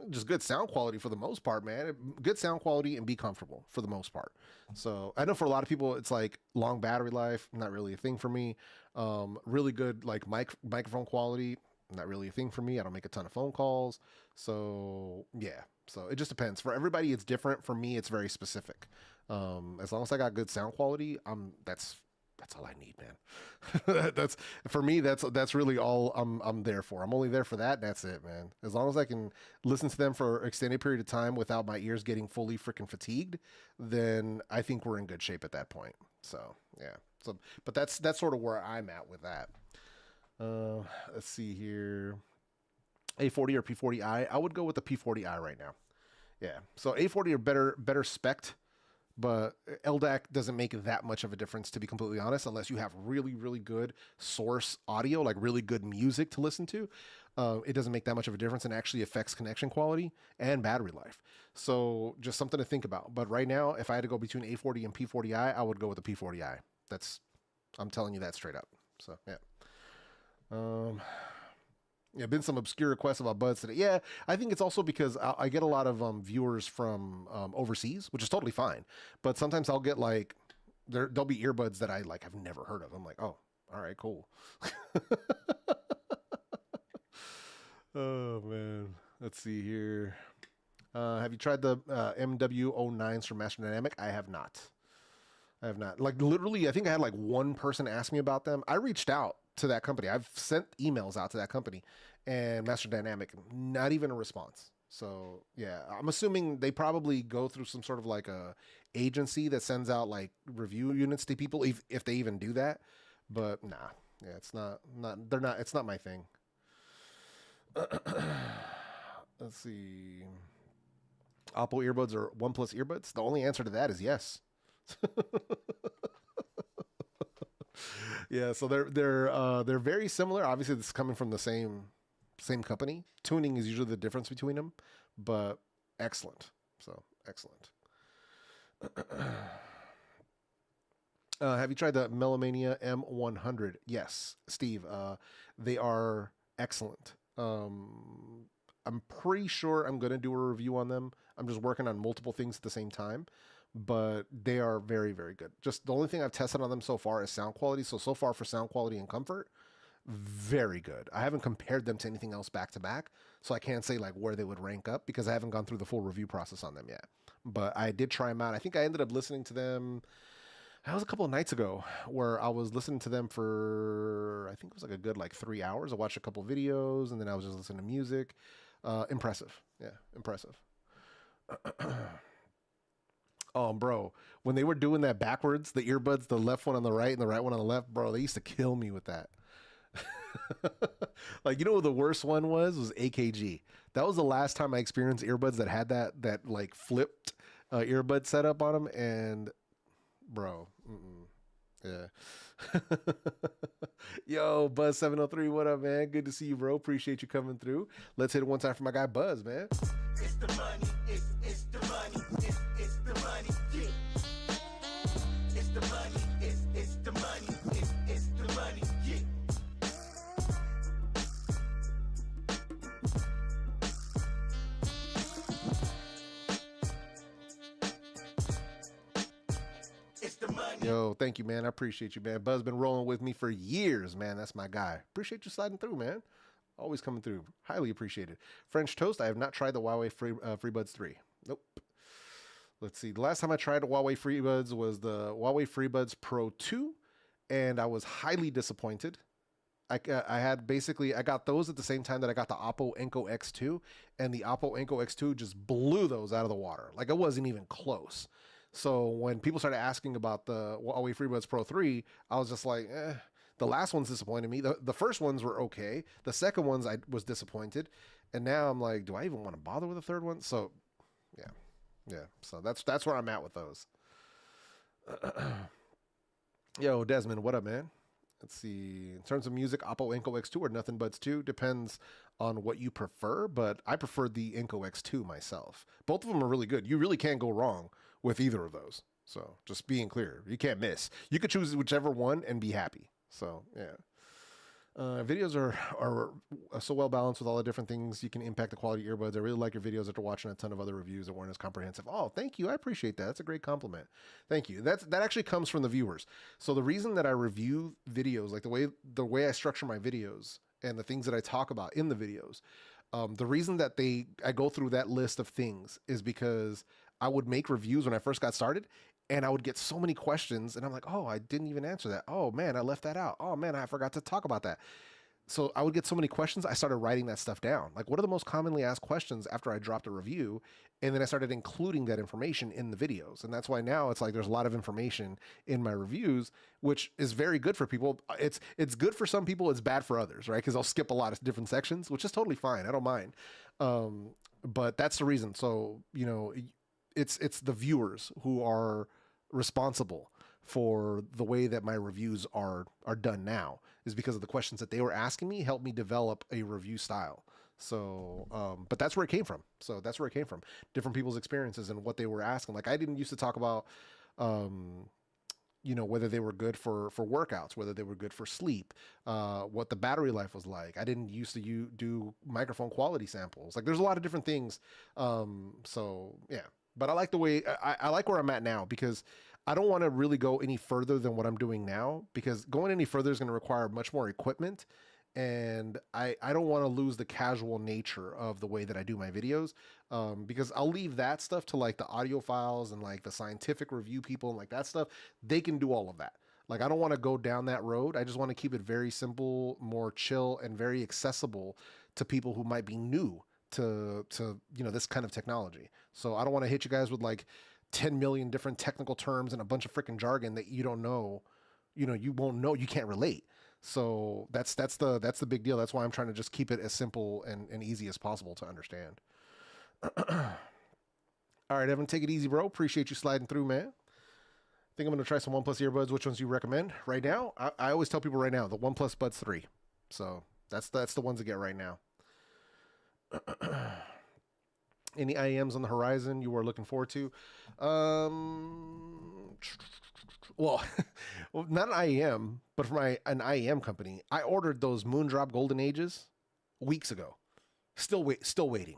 Just good sound quality for the most part, man. Good sound quality and be comfortable for the most part. So I know for a lot of people, it's like long battery life, not really a thing for me. Really good like microphone quality, not really a thing for me. I don't make a ton of phone calls. So yeah, so it just depends. For everybody, it's different. For me, it's very specific. As long as I got good sound quality, that's all I need, man. That's for me. That's really all I'm there for. I'm only there for that. That's it, man. As long as I can listen to them for an extended period of time without my ears getting fully freaking fatigued, then I think we're in good shape at that point. So yeah. So, but that's sort of where I'm at with that. Let's see here. A40 or P40i? I would go with the P40i right now. Yeah. So A40 are better spec'd. But LDAC doesn't make that much of a difference, to be completely honest, unless you have really, really good source audio, like really good music to listen to. it doesn't make that much of a difference and actually affects connection quality and battery life. So just something to think about. But right now, if I had to go between A40 and P40i, I would go with the P40i. I'm telling you that straight up. So yeah. Yeah, been some obscure requests about buds today. Yeah, I think it's also because I get a lot of viewers from overseas, which is totally fine. But sometimes I'll get like there'll be earbuds that I like have never heard of. I'm like, oh, all right, cool. Oh man, let's see here. Have you tried the MW09s from Master Dynamic? I have not. I have not. Like literally, I think I had like one person ask me about them. I reached out to that company. I've sent emails out to that company and Master Dynamic, not even a response. So yeah, I'm assuming they probably go through some sort of like a agency that sends out like review units to people if they even do that. But nah, yeah, it's it's not my thing. Let's see. Oppo earbuds or OnePlus earbuds? The only answer to that is yes. Yeah, so they're very similar. Obviously, this is coming from the same company. Tuning is usually the difference between them, but excellent. So excellent. Have you tried the Melomania M100? Yes, Steve. They are excellent. I'm pretty sure I'm going to do a review on them. I'm just working on multiple things at the same time, but they are very, very good. Just the only thing I've tested on them so far is sound quality. So far for sound quality and comfort, very good. I haven't compared them to anything else back to back, so I can't say like where they would rank up because I haven't gone through the full review process on them yet. But I did try them out. I think I ended up listening to them. That was a couple of nights ago where I was listening to them for, I think it was like a good like 3 hours. I watched a couple of videos and then I was just listening to music. Impressive. Yeah, impressive. Oh, bro, when they were doing that backwards, the earbuds, the left one on the right and the right one on the left, bro, they used to kill me with that. Like, you know what the worst one was AKG. That was the last time I experienced earbuds that had that like flipped earbud setup on them, and bro, yeah. Yo, Buzz 703, what up, man? Good to see you, bro. Appreciate you coming through. Let's hit it one time for my guy Buzz, man. It's the money, it's the money, it's the money, yeah. It's the money, it's the money, it's the money, yeah. It's the money. Yo, thank you, man. I appreciate you, man. Buzz been rolling with me for years, man. That's my guy. Appreciate you sliding through, man. Always coming through. Highly appreciated. French Toast, I have not tried the Huawei FreeBuds 3. Nope. Let's see. The last time I tried the Huawei FreeBuds was the Huawei FreeBuds Pro 2, and I was highly disappointed. I got those at the same time that I got the Oppo Enco X2, and the Oppo Enco X2 just blew those out of the water. Like, it wasn't even close. So when people started asking about the Huawei FreeBuds Pro 3, I was just like, eh. The last ones disappointed me. The first ones were okay. The second ones I was disappointed. And now I'm like, do I even want to bother with the third one? So yeah. So that's where I'm at with those. Yo, Desmond, what up, man? Let's see. In terms of music, Oppo Enco X2 or Nothing Buds 2 depends on what you prefer, but I prefer the Enco X2 myself. Both of them are really good. You really can't go wrong with either of those. So just being clear, you can't miss. You could choose whichever one and be happy. So yeah. Videos are so well balanced with all the different things you can impact the quality of earbuds. I really like your videos after watching a ton of other reviews that weren't as comprehensive. Oh, thank you. I appreciate that. That's a great compliment. Thank you. That actually comes from the viewers. So the reason that I review videos, like the way I structure my videos and the things that I talk about in the videos, the reason that I go through that list of things is because I would make reviews when I first got started, and I would get so many questions, and I'm like, oh, I didn't even answer that. Oh man, I left that out. Oh man, I forgot to talk about that. So I would get so many questions, I started writing that stuff down. Like, what are the most commonly asked questions after I dropped a review? And then I started including that information in the videos. And that's why now it's like there's a lot of information in my reviews, which is very good for people. It's good for some people, it's bad for others, right? Because I'll skip a lot of different sections, which is totally fine. I don't mind. But that's the reason. So, you know, it's the viewers who are responsible for the way that my reviews are done now, is because of the questions that they were asking me helped me develop a review style. So, but that's where it came from. So that's where it came from. Different people's experiences and what they were asking. Like I didn't used to talk about, you know, whether they were good for workouts, whether they were good for sleep, what the battery life was like. I didn't used to do microphone quality samples. Like there's a lot of different things. So yeah, but I like the way, I like where I'm at now, because I don't want to really go any further than what I'm doing now, because going any further is going to require much more equipment. And I don't want to lose the casual nature of the way that I do my videos, because I'll leave that stuff to like the audiophiles and like the scientific review people and like that stuff. They can do all of that. Like I don't want to go down that road. I just want to keep it very simple, more chill, and very accessible to people who might be new to you know, this kind of technology. So I don't want to hit you guys with like 10 million different technical terms and a bunch of freaking jargon that you don't know, you know, you won't know, you can't relate. So that's the big deal. That's why I'm trying to just keep it as simple and easy as possible to understand. All right, Evan, take it easy, bro. Appreciate you sliding through, man. I think I'm going to try some OnePlus earbuds. Which ones do you recommend right now? I always tell people right now, the OnePlus Buds 3. So that's the ones to get right now. Any IEMs on the horizon you are looking forward to? Well, not an IEM, but for an IEM company. I ordered those Moondrop Golden Ages weeks ago. Still waiting.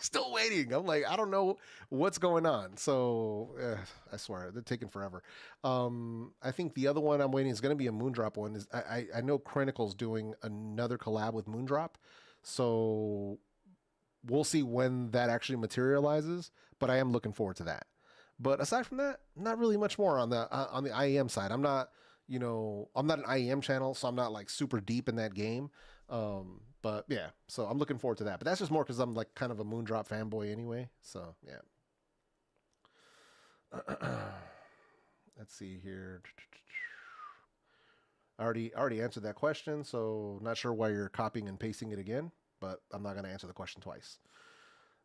Still waiting. I'm like, I don't know what's going on. So I swear they're taking forever. I think the other one I'm waiting is going to be a Moondrop one. Is I know Chronicle's doing another collab with Moondrop. So we'll see when that actually materializes, but I am looking forward to that. But aside from that, not really much more on the IEM side. I'm not, you know, I'm not an IEM channel, so I'm not like super deep in that game. But yeah, so I'm looking forward to that. But that's just more because I'm like kind of a Moondrop fanboy anyway. So yeah. Let's see here. I already answered that question, so not sure why you're copying and pasting it again, but I'm not going to answer the question twice.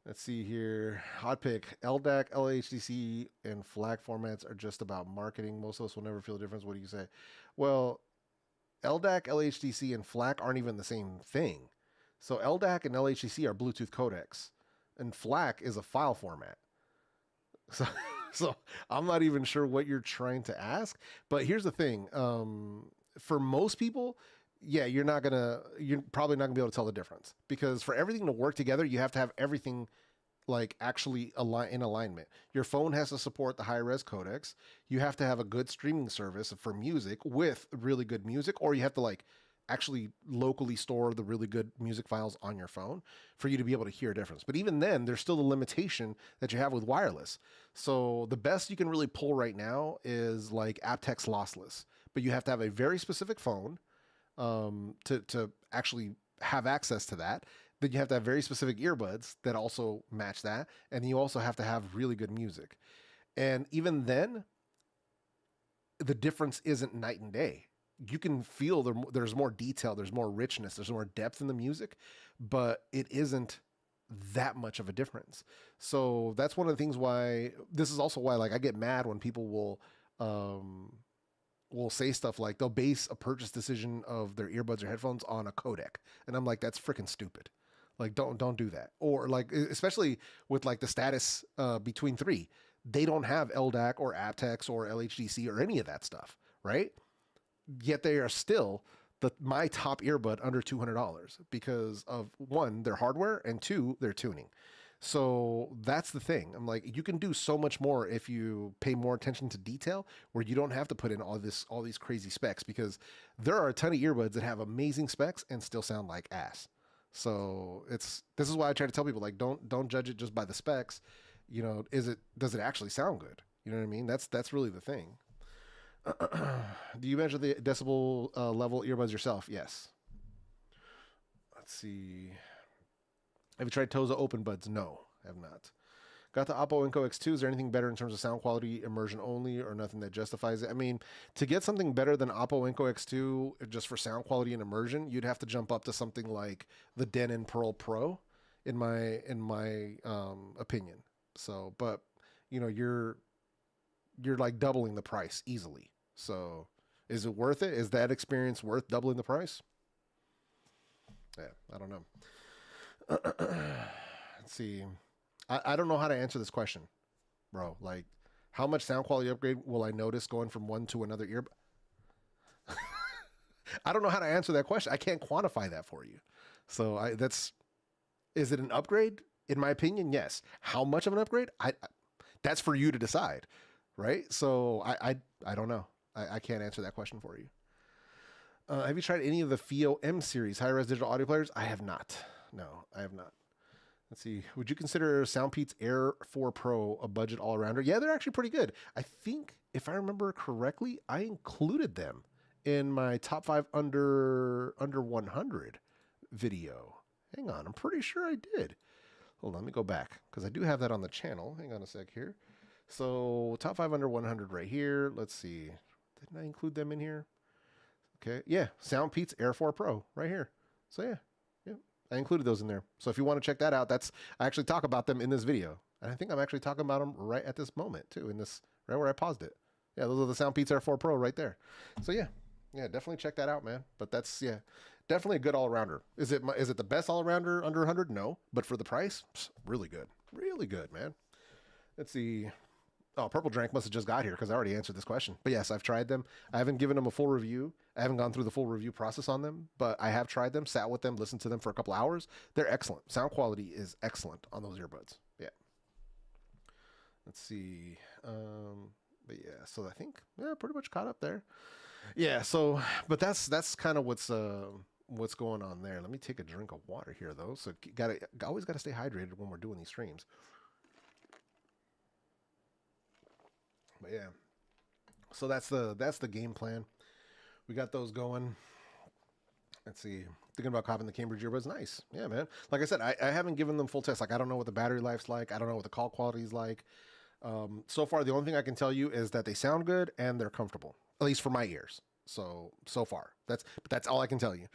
Let's see here. Hot pick. LDAC, LHDC, and FLAC formats are just about marketing. Most of us will never feel the difference. What do you say? Well, LDAC, LHDC, and FLAC aren't even the same thing. So LDAC and LHDC are Bluetooth codecs, and FLAC is a file format. So I'm not even sure what you're trying to ask. But here's the thing. For most people, yeah, you're probably not gonna be able to tell the difference, because for everything to work together, you have to have everything like actually in alignment. Your phone has to support the high res codecs. You have to have a good streaming service for music with really good music, or you have to like actually locally store the really good music files on your phone for you to be able to hear a difference. But even then, there's still the limitation that you have with wireless. So the best you can really pull right now is like aptX lossless, but you have to have a very specific phone to actually have access to that. Then you have to have very specific earbuds that also match that. And you also have to have really good music. And even then, the difference isn't night and day. You can feel there's more detail, there's more richness, there's more depth in the music, but it isn't that much of a difference. So that's one of the things why, this is also why like I get mad when people will say stuff like they'll base a purchase decision of their earbuds or headphones on a codec. And I'm like, that's freaking stupid. Like, don't do that. Or like, especially with like the status between 3, they don't have LDAC or aptX or LHDC or any of that stuff, right? Yet they are still my top earbud under $200 because of 1, their hardware, and 2, their tuning. So that's the thing. I'm like, you can do so much more if you pay more attention to detail, where you don't have to put in all these crazy specs, because there are a ton of earbuds that have amazing specs and still sound like ass. So this is why I try to tell people, like, don't judge it just by the specs. You know, does it actually sound good? You know what I mean? That's really the thing. Do you measure the decibel level earbuds yourself? Yes. Let's see. Have you tried Toza Open Buds? No, I have not. Got the Oppo Enco X2. Is there anything better in terms of sound quality, immersion only, or nothing that justifies it? I mean, to get something better than Oppo Enco X2 just for sound quality and immersion, you'd have to jump up to something like the Denon Pearl Pro, in my opinion. So, but you know, you're like doubling the price easily. So is it worth it? Is that experience worth doubling the price? Yeah, I don't know. Let's see. I don't know how to answer this question, bro. Like, how much sound quality upgrade will I notice going from one to another earbud? I don't know how to answer that question. I can't quantify that for you. So is it an upgrade? In my opinion, yes. How much of an upgrade? That's for you to decide, right? So I don't know. I can't answer that question for you. Have you tried any of the FIO M series high-res digital audio players? I have not. No, I have not. Let's see. Would you consider Soundpeats Air 4 Pro a budget all-arounder? Yeah, they're actually pretty good. I think, if I remember correctly, I included them in my top 5 under 100 video. Hang on, I'm pretty sure I did. Hold on, let me go back, because I do have that on the channel. Hang on a sec here. So, top 5 under 100 right here. Let's see. Didn't I include them in here? Okay, yeah, Soundpeats Air 4 Pro right here. So, yeah, I included those in there. So, if you want to check that out, I actually talk about them in this video. And I think I'm actually talking about them right at this moment, too, right where I paused it. Yeah, those are the Soundpeats Air 4 Pro right there. So, yeah, definitely check that out, man. But that's, definitely a good all-rounder. Is it the best all-rounder under 100? No. But for the price, really good. Really good, man. Let's see. Oh, Purple Drank must have just got here because I already answered this question. But yes, I've tried them. I haven't given them a full review. I haven't gone through the full review process on them, but I have tried them, sat with them, listened to them for a couple hours. They're excellent. Sound quality is excellent on those earbuds. Yeah. Let's see. But yeah, so I think, pretty much caught up there. Yeah, so, but that's kind of what's going on there. Let me take a drink of water here, though. So always gotta stay hydrated when we're doing these streams. But yeah, so that's the game plan. We got those going. Let's see. Thinking about copping the Cambridge earbuds. Nice. Yeah, man. Like I said, I haven't given them full tests. Like, I don't know what the battery life's like. I don't know what the call quality is like. So far, the only thing I can tell you is that they sound good and they're comfortable, at least for my ears. So far, that's all I can tell you.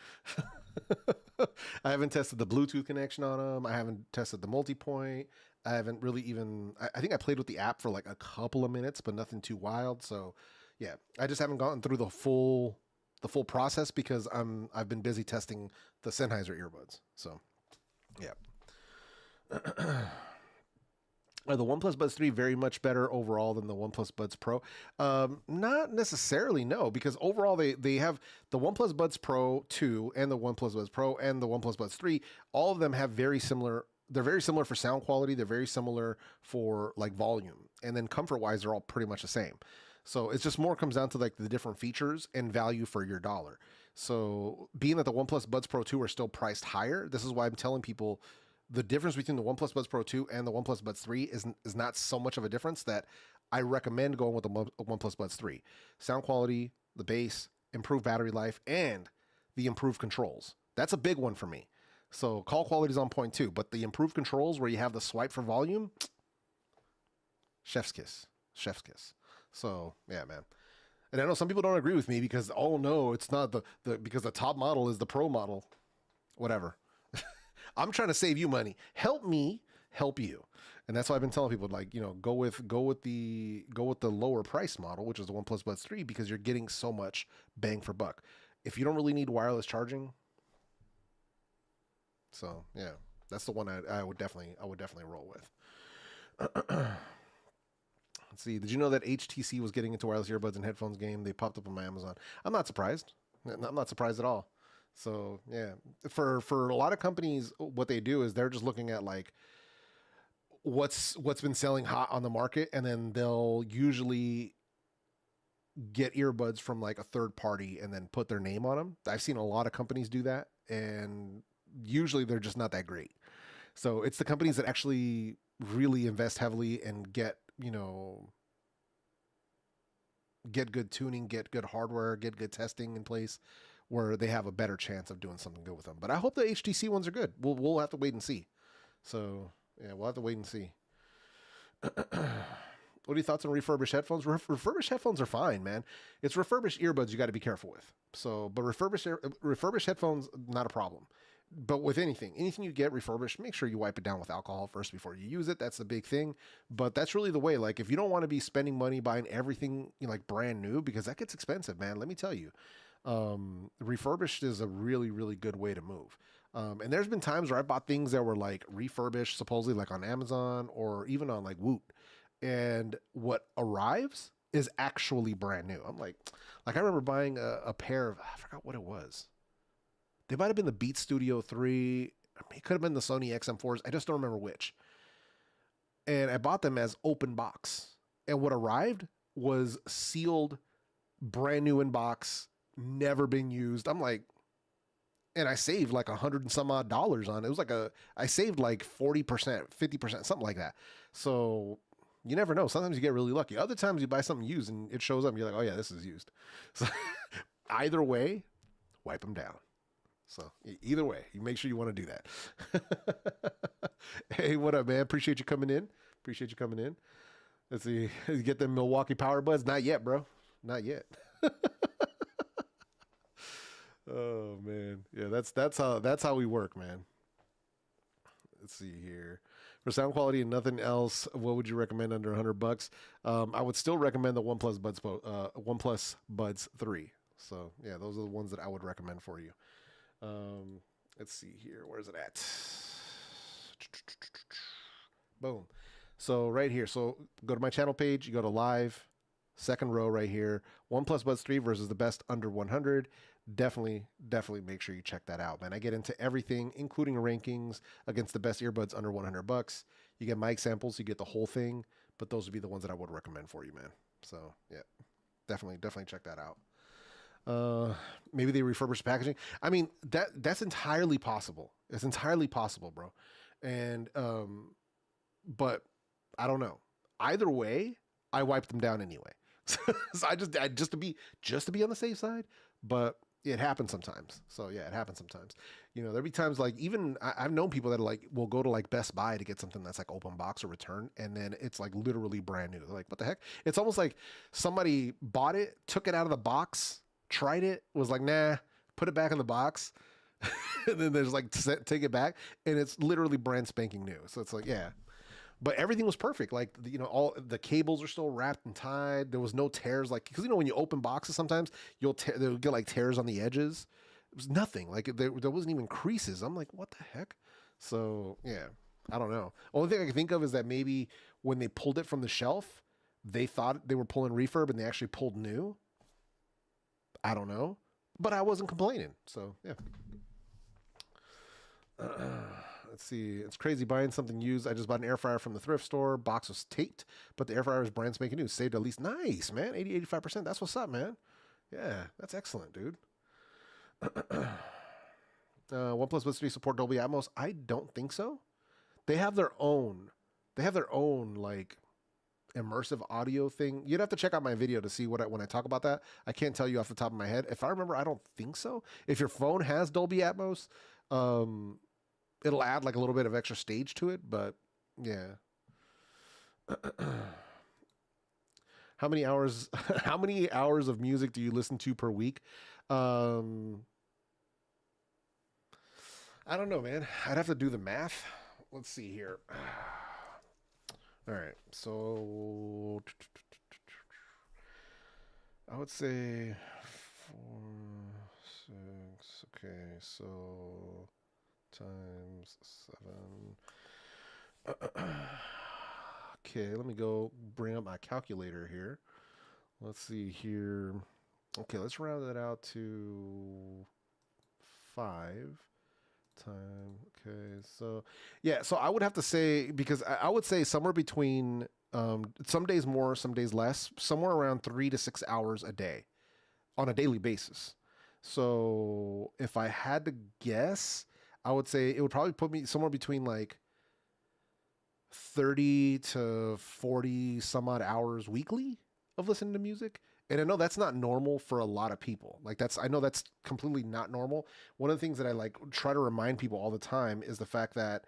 I haven't tested the Bluetooth connection on them. I haven't tested the multi-point. I haven't really even, I think I played with the app for like a couple of minutes, but nothing too wild. So yeah, I just haven't gotten through the full process because I've been busy testing the Sennheiser earbuds. So yeah. Are the OnePlus Buds 3 very much better overall than the OnePlus Buds Pro? Not necessarily, no, because overall they have the OnePlus Buds Pro 2 and the OnePlus Buds Pro and the OnePlus Buds 3. All of them have very similar. They're very similar for sound quality. They're very similar for like volume, and then comfort-wise, they're all pretty much the same. So it's just more comes down to like the different features and value for your dollar. So being that the OnePlus Buds Pro 2 are still priced higher, this is why I'm telling people the difference between the OnePlus Buds Pro 2 and the OnePlus Buds 3 is not so much of a difference that I recommend going with the OnePlus Buds 3. Sound quality, the bass, improved battery life, and the improved controls. That's a big one for me. So call quality is on point too, but the improved controls where you have the swipe for volume, chef's kiss. So yeah, man. And I know some people don't agree with me because, oh no, it's not because the top model is the Pro model. Whatever. I'm trying to save you money. Help me help you. And that's why I've been telling people, like, go with the lower price model, which is the OnePlus Buds 3, because you're getting so much bang for buck. If you don't really need wireless charging, so yeah, that's the one I would definitely roll with. Let's see. Did you know that HTC was getting into wireless earbuds and headphones game? They popped up on my Amazon. I'm not surprised. I'm not surprised at all. So yeah, for a lot of companies, what they do is they're just looking at like what's been selling hot on the market, and then they'll usually get earbuds from like a third party and then put their name on them. I've seen a lot of companies do that, and usually they're just not that great. So it's the companies that actually really invest heavily and get good tuning, get good hardware, get good testing in place, where they have a better chance of doing something good with them. But I hope the HTC ones are good. We'll have to wait and see. So yeah, we'll have to wait and see. What are your thoughts on refurbished headphones? Refurbished headphones are fine, man. It's refurbished earbuds you got to be careful with. So, but refurbished headphones, not a problem. but with anything you get refurbished, make sure you wipe it down with alcohol first before you use it. That's the big thing. But that's really the way. Like, if you don't want to be spending money buying everything, you know, like brand new, because that gets expensive, man. Let me tell you, refurbished is a really, really good way to move. And there's been times where I bought things that were like refurbished, supposedly like on Amazon or even on like Woot, and what arrives is actually brand new. I'm like I remember buying a pair of, I forgot what it was. They might have been the Beat Studio 3. It could have been the Sony XM4s. I just don't remember which. And I bought them as open box. And what arrived was sealed, brand new in box, never been used. I'm like, and I saved like $100 and some odd on it. It was like I saved like 40%, 50%, something like that. So you never know. Sometimes you get really lucky. Other times you buy something used and it shows up and you're like, oh yeah, this is used. So either way, wipe them down. So either way, you make sure you want to do that. Hey, what up, man? Appreciate you coming in. Let's see. You get them Milwaukee Power Buds? Not yet, bro. Not yet. Oh man. Yeah, that's how we work, man. Let's see here. For sound quality and nothing else, what would you recommend under $100? I would still recommend the OnePlus Buds 3. So yeah, those are the ones that I would recommend for you. Let's see here. Where's it at? Boom. So right here. So go to my channel page. You go to live, second row right here. OnePlus Buds 3 versus the best under 100. Definitely make sure you check that out, man. I get into everything, including rankings against the best earbuds under $100. You get mic samples, you get the whole thing, but those would be the ones that I would recommend for you, man. So yeah, definitely check that out. Maybe they refurbish the packaging. I mean, that's entirely possible. It's entirely possible, bro. And but I don't know. Either way, I wipe them down anyway. So I just to be on the safe side. But it happens sometimes. So yeah, it happens sometimes. You know, there'll be times like, even I've known people that like will go to like Best Buy to get something that's like open box or return, and then it's like literally brand new. They're like, what the heck? It's almost like somebody bought it, took it out of the box, tried it, was like, nah, put it back in the box, and then there's like take it back, and it's literally brand spanking new. So it's like, yeah. But everything was perfect. Like, you know, all the cables are still wrapped and tied. There was no tears. Like, because, you know, when you open boxes, sometimes they'll get like tears on the edges. It was nothing. Like, there wasn't even creases. I'm like, what the heck? So, yeah, I don't know. Only thing I can think of is that maybe when they pulled it from the shelf, they thought they were pulling refurb and they actually pulled new. I don't know. But I wasn't complaining. So, yeah. Let's see. It's crazy buying something used. I just bought an air fryer from the thrift store. Box was taped, but the air fryer is brand spanking new. Saved at least. Nice, man. 85%. That's what's up, man. Yeah, that's excellent, dude. OnePlus Buds 3 support Dolby Atmos. I don't think so. They have their own. Like immersive audio thing. You'd have to check out my video to see when I talk about that. I can't tell you off the top of my head. If I remember, I don't think so. If your phone has Dolby Atmos, it'll add like a little bit of extra stage to it, but yeah. How many hours of music do you listen to per week? I don't know, man. I'd have to do the math. Let's see here. All right. So I would say 4, 6. Okay. So times 7. Okay, let me go bring up my calculator here. Let's see here. Okay, let's round that out to 5 times. Okay, so yeah, so I would have to say, because I would say somewhere between some days more, some days less, somewhere around 3 to 6 hours a day on a daily basis. So if I had to guess, I would say it would probably put me somewhere between like 30 to 40 some odd hours weekly of listening to music. And I know that's not normal for a lot of people. Like I know that's completely not normal. One of the things that I like try to remind people all the time is the fact that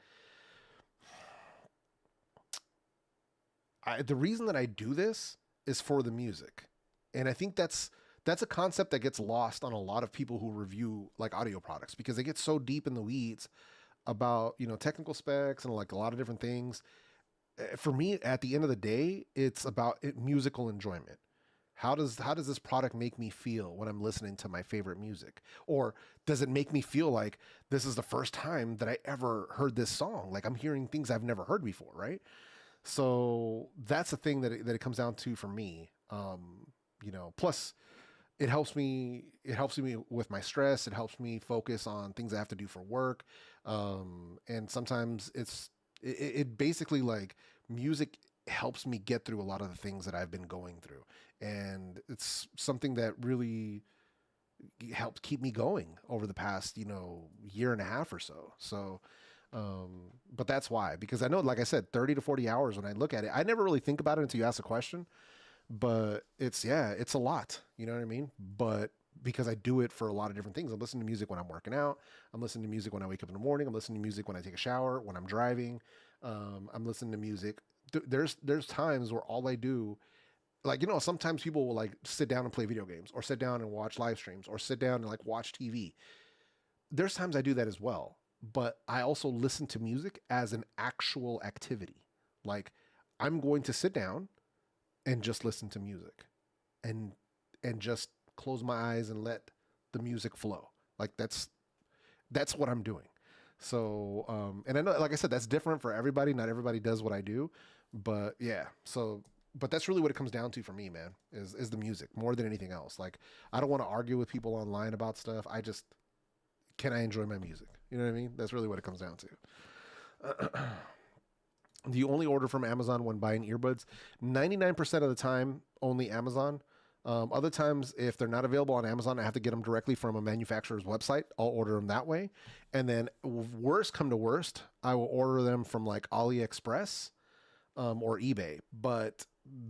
the reason that I do this is for the music. And I think that's that's a concept that gets lost on a lot of people who review like audio products because they get so deep in the weeds about, you know, technical specs and like a lot of different things. For me, at the end of the day, it's about musical enjoyment. How does this product make me feel when I'm listening to my favorite music? Or does it make me feel like this is the first time that I ever heard this song? Like I'm hearing things I've never heard before, right? So that's the thing that it comes down to for me. You know, plus it helps me with my stress. It helps me focus on things I have to do for work. And sometimes it basically like music helps me get through a lot of the things that I've been going through. And it's something that really helped keep me going over the past, you know, year and a half or so. So, but that's why, because I know, like I said, 30 to 40 hours when I look at it, I never really think about it until you ask the question, but it's a lot, you know what I mean? But because I do it for a lot of different things, I'm listening to music when I'm working out. I'm listening to music when I wake up in the morning. I'm listening to music when I take a shower, when I'm driving. I'm listening to music. There's times where all I do, like, you know, sometimes people will like sit down and play video games or sit down and watch live streams or sit down and like watch TV. There's times I do that as well, but I also listen to music as an actual activity. Like I'm going to sit down and just listen to music and just close my eyes and let the music flow. Like that's what I'm doing. So, and I know, like I said, that's different for everybody. Not everybody does what I do, but yeah. So, but that's really what it comes down to for me, man, is the music more than anything else. Like, I don't want to argue with people online about stuff. Can I enjoy my music? You know what I mean? That's really what it comes down to. Do you only order from Amazon when buying earbuds? 99% of the time, only Amazon. Other times, if they're not available on Amazon, I have to get them directly from a manufacturer's website. I'll order them that way. And then worst come to worst, I will order them from like AliExpress or eBay. But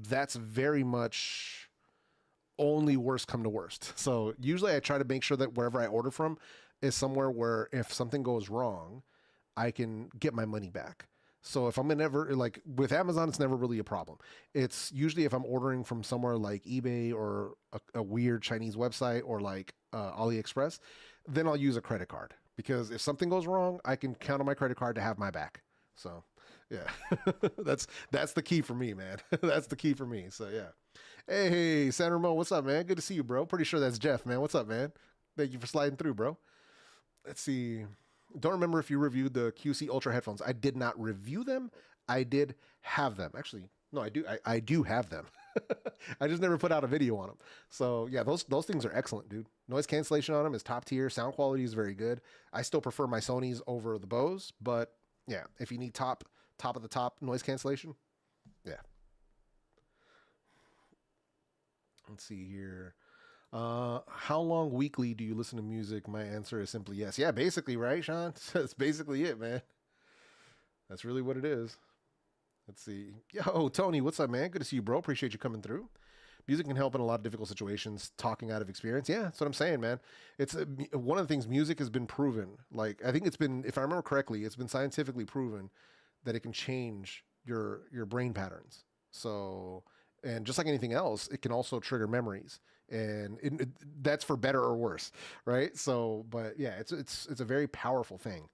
that's very much only worst come to worst. So usually I try to make sure that wherever I order from is somewhere where if something goes wrong, I can get my money back. So if I'm never, like with Amazon, it's never really a problem. It's usually if I'm ordering from somewhere like eBay or a weird Chinese website or like AliExpress, then I'll use a credit card because if something goes wrong, I can count on my credit card to have my back. So yeah, that's the key for me, man. That's the key for me. So yeah. Hey, San Ramon, what's up, man? Good to see you, bro. Pretty sure that's Jeff, man. What's up, man? Thank you for sliding through, bro. Let's see. Don't remember if you reviewed the QC Ultra headphones. I did not review them. I did have them. Actually, no, I do. I do have them. I just never put out a video on them. So yeah, those things are excellent, dude. Noise cancellation on them is top tier. Sound quality is very good. I still prefer my Sonys over the Bose, but yeah, if you need top of the top noise cancellation, yeah. Let's see here. How long weekly do you listen to music? My answer is simply yes. Yeah, basically, right, Sean? That's basically it, man. That's really what it is. Let's see. Yo, Tony, what's up, man? Good to see you, bro. Appreciate you coming through. Music can help in a lot of difficult situations. Talking out of experience. Yeah, that's what I'm saying, man. It's one of the things music has been proven. Like, I think it's been, if I remember correctly, it's been scientifically proven that it can change your brain patterns. So, and just like anything else, it can also trigger memories. And that's for better or worse, right? So, but yeah, it's a very powerful thing,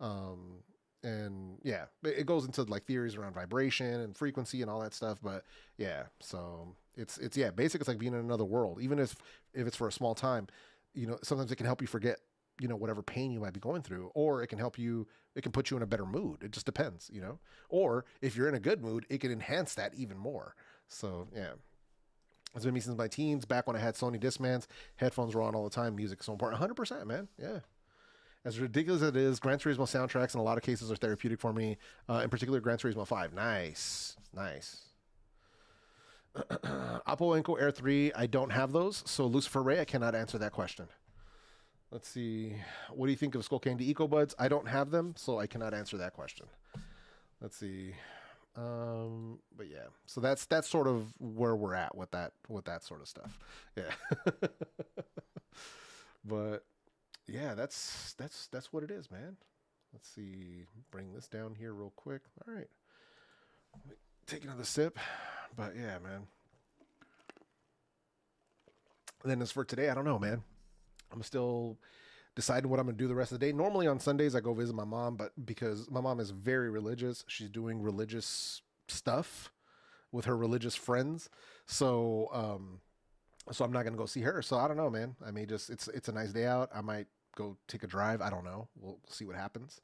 and yeah, it goes into like theories around vibration and frequency and all that stuff. But yeah, so it's yeah, basically it's like being in another world, even if it's for a small time. You know, sometimes it can help you forget, you know, whatever pain you might be going through, or it can help you. It can put you in a better mood. It just depends, you know. Or if you're in a good mood, it can enhance that even more. So yeah. It's been me since my teens, back when I had Sony Discmans. Headphones were on all the time. Music is so important. 100%, man. Yeah. As ridiculous as it is, Gran Turismo soundtracks in a lot of cases are therapeutic for me. In particular, Gran Turismo 5. Nice. Nice. Oppo Enco Air 3, I don't have those. So Lucifer Ray, I cannot answer that question. Let's see. What do you think of Skull Candy EcoBuds? I don't have them, so I cannot answer that question. Let's see. But yeah, so that's sort of where we're at with that sort of stuff. Yeah. But yeah, that's what it is, man. Let's see, bring this down here real quick. All right. Take another sip. But yeah, man. And then as for today, I don't know, man. I'm still deciding what I'm gonna do the rest of the day. Normally on Sundays I go visit my mom, but because my mom is very religious, she's doing religious stuff with her religious friends. So I'm not gonna go see her. So I don't know, man. I may just it's a nice day out. I might go take a drive. I don't know. We'll see what happens.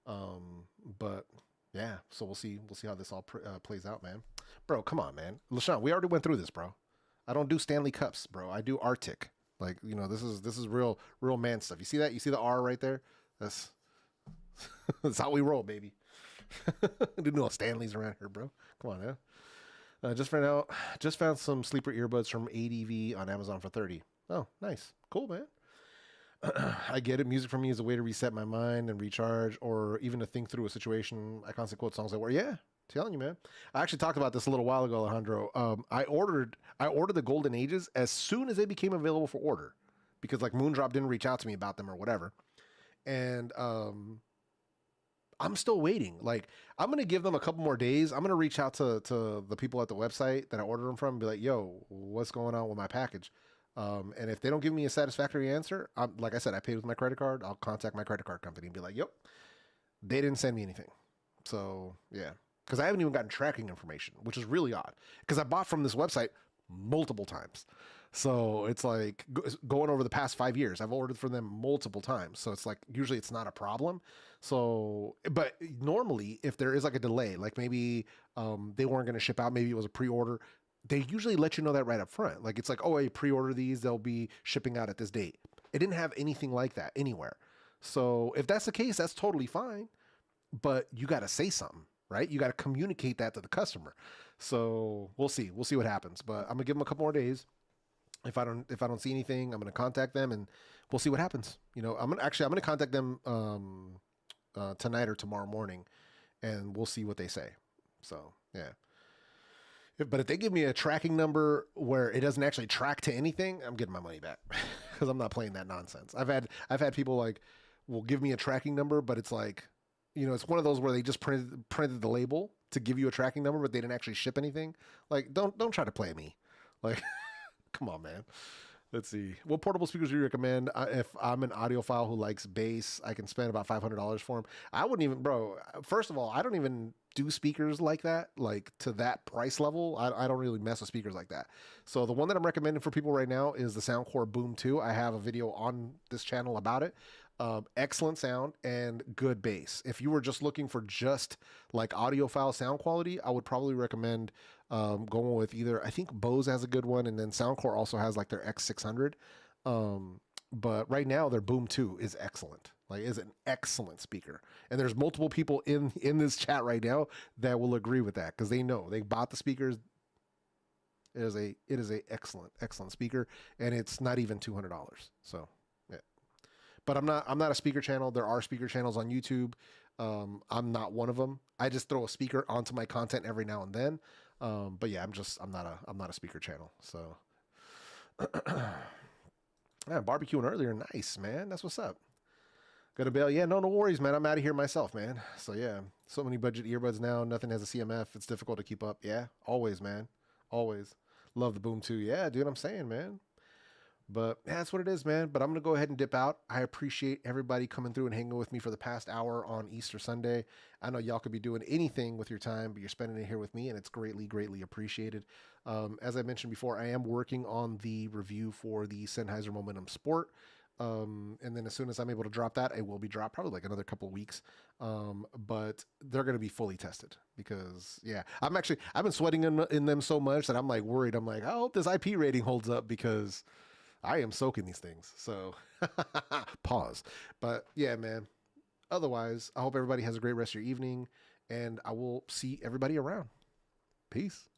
But yeah, so we'll see how this all plays out, man. Bro, come on, man. LaShawn, we already went through this, bro. I don't do Stanley Cups, bro. I do Arctic. Like, this is real man stuff. You see that? You see the R right there? That's that's how we roll, baby. Do no Stanleys around here, bro. Come on, man. Just found some sleeper earbuds from ADV on Amazon for 30. Oh, nice. Cool, man. I get it. Music for me is a way to reset my mind and recharge, or even to think through a situation. I constantly quote songs that were, yeah, telling you, man. I actually talked about this a little while ago, Alejandro. I ordered the Golden Ages as soon as they became available for order, because like Moondrop didn't reach out to me about them or whatever. And I'm still waiting. Like, I'm gonna give them a couple more days. I'm gonna reach out to the people at the website that I ordered them from and be like, yo, what's going on with my package? And if they don't give me a satisfactory answer, like I said, I paid with my credit card. I'll contact my credit card company and be like, yep, they didn't send me anything. So yeah, because I haven't even gotten tracking information, which is really odd, because I bought from this website multiple times. So it's like going over the past 5 years, I've ordered from them multiple times. So it's like, usually it's not a problem. So, but normally if there is like a delay, like maybe they weren't going to ship out, maybe it was a pre-order, they usually let you know that right up front. Like, it's like, oh, hey, pre-order these, they'll be shipping out at this date. It didn't have anything like that anywhere. So if that's the case, that's totally fine. But you got to say something, right? You got to communicate that to the customer. So we'll see what happens. But I'm gonna give them a couple more days. If I don't see anything, I'm gonna contact them and we'll see what happens. I'm gonna contact them tonight or tomorrow morning, and we'll see what they say. So yeah. But if they give me a tracking number where it doesn't actually track to anything, I'm getting my money back, because I'm not playing that nonsense. I've had people like will give me a tracking number, but it's like, it's one of those where they just printed the label to give you a tracking number, but they didn't actually ship anything. Like, don't try to play me. Like, come on, man. Let's see. What portable speakers do you recommend? If I'm an audiophile who likes bass, I can spend about $500 for them. I wouldn't even, bro. First of all, I don't even do speakers like that, like to that price level. I don't really mess with speakers like that. So the one that I'm recommending for people right now is the Soundcore Boom 2. I have a video on this channel about it. Excellent sound and good bass. If you were just looking for just like audiophile sound quality, I would probably recommend going with either, I think Bose has a good one, and then Soundcore also has like their X600. But right now their Boom 2 is excellent. Like, is an excellent speaker. And there's multiple people in this chat right now that will agree with that, because they know they bought the speakers. It is a excellent speaker, and it's not even $200. So yeah. But I'm not a speaker channel. There are speaker channels on YouTube. I'm not one of them. I just throw a speaker onto my content every now and then. But yeah, I'm not a speaker channel. So yeah, barbecuing earlier. Nice, man. That's what's up. Got to bail. Yeah, no worries, man. I'm out of here myself, man. So yeah, so many budget earbuds now. Nothing has a CMF. It's difficult to keep up. Yeah, always, man. Always. Love the Boom 2. Yeah, dude, I'm saying, man. But yeah, that's what it is, man. But I'm going to go ahead and dip out. I appreciate everybody coming through and hanging with me for the past hour on Easter Sunday. I know y'all could be doing anything with your time, but you're spending it here with me, and it's greatly, greatly appreciated. As I mentioned before, I am working on the review for the Sennheiser Momentum Sport. And then as soon as I'm able to drop that, it will be dropped, probably like another couple of weeks. But they're going to be fully tested, because yeah, I've been sweating in them so much that I'm like worried. I'm like, I hope this IP rating holds up, because I am soaking these things. So pause. But yeah, man, otherwise, I hope everybody has a great rest of your evening, and I will see everybody around. Peace.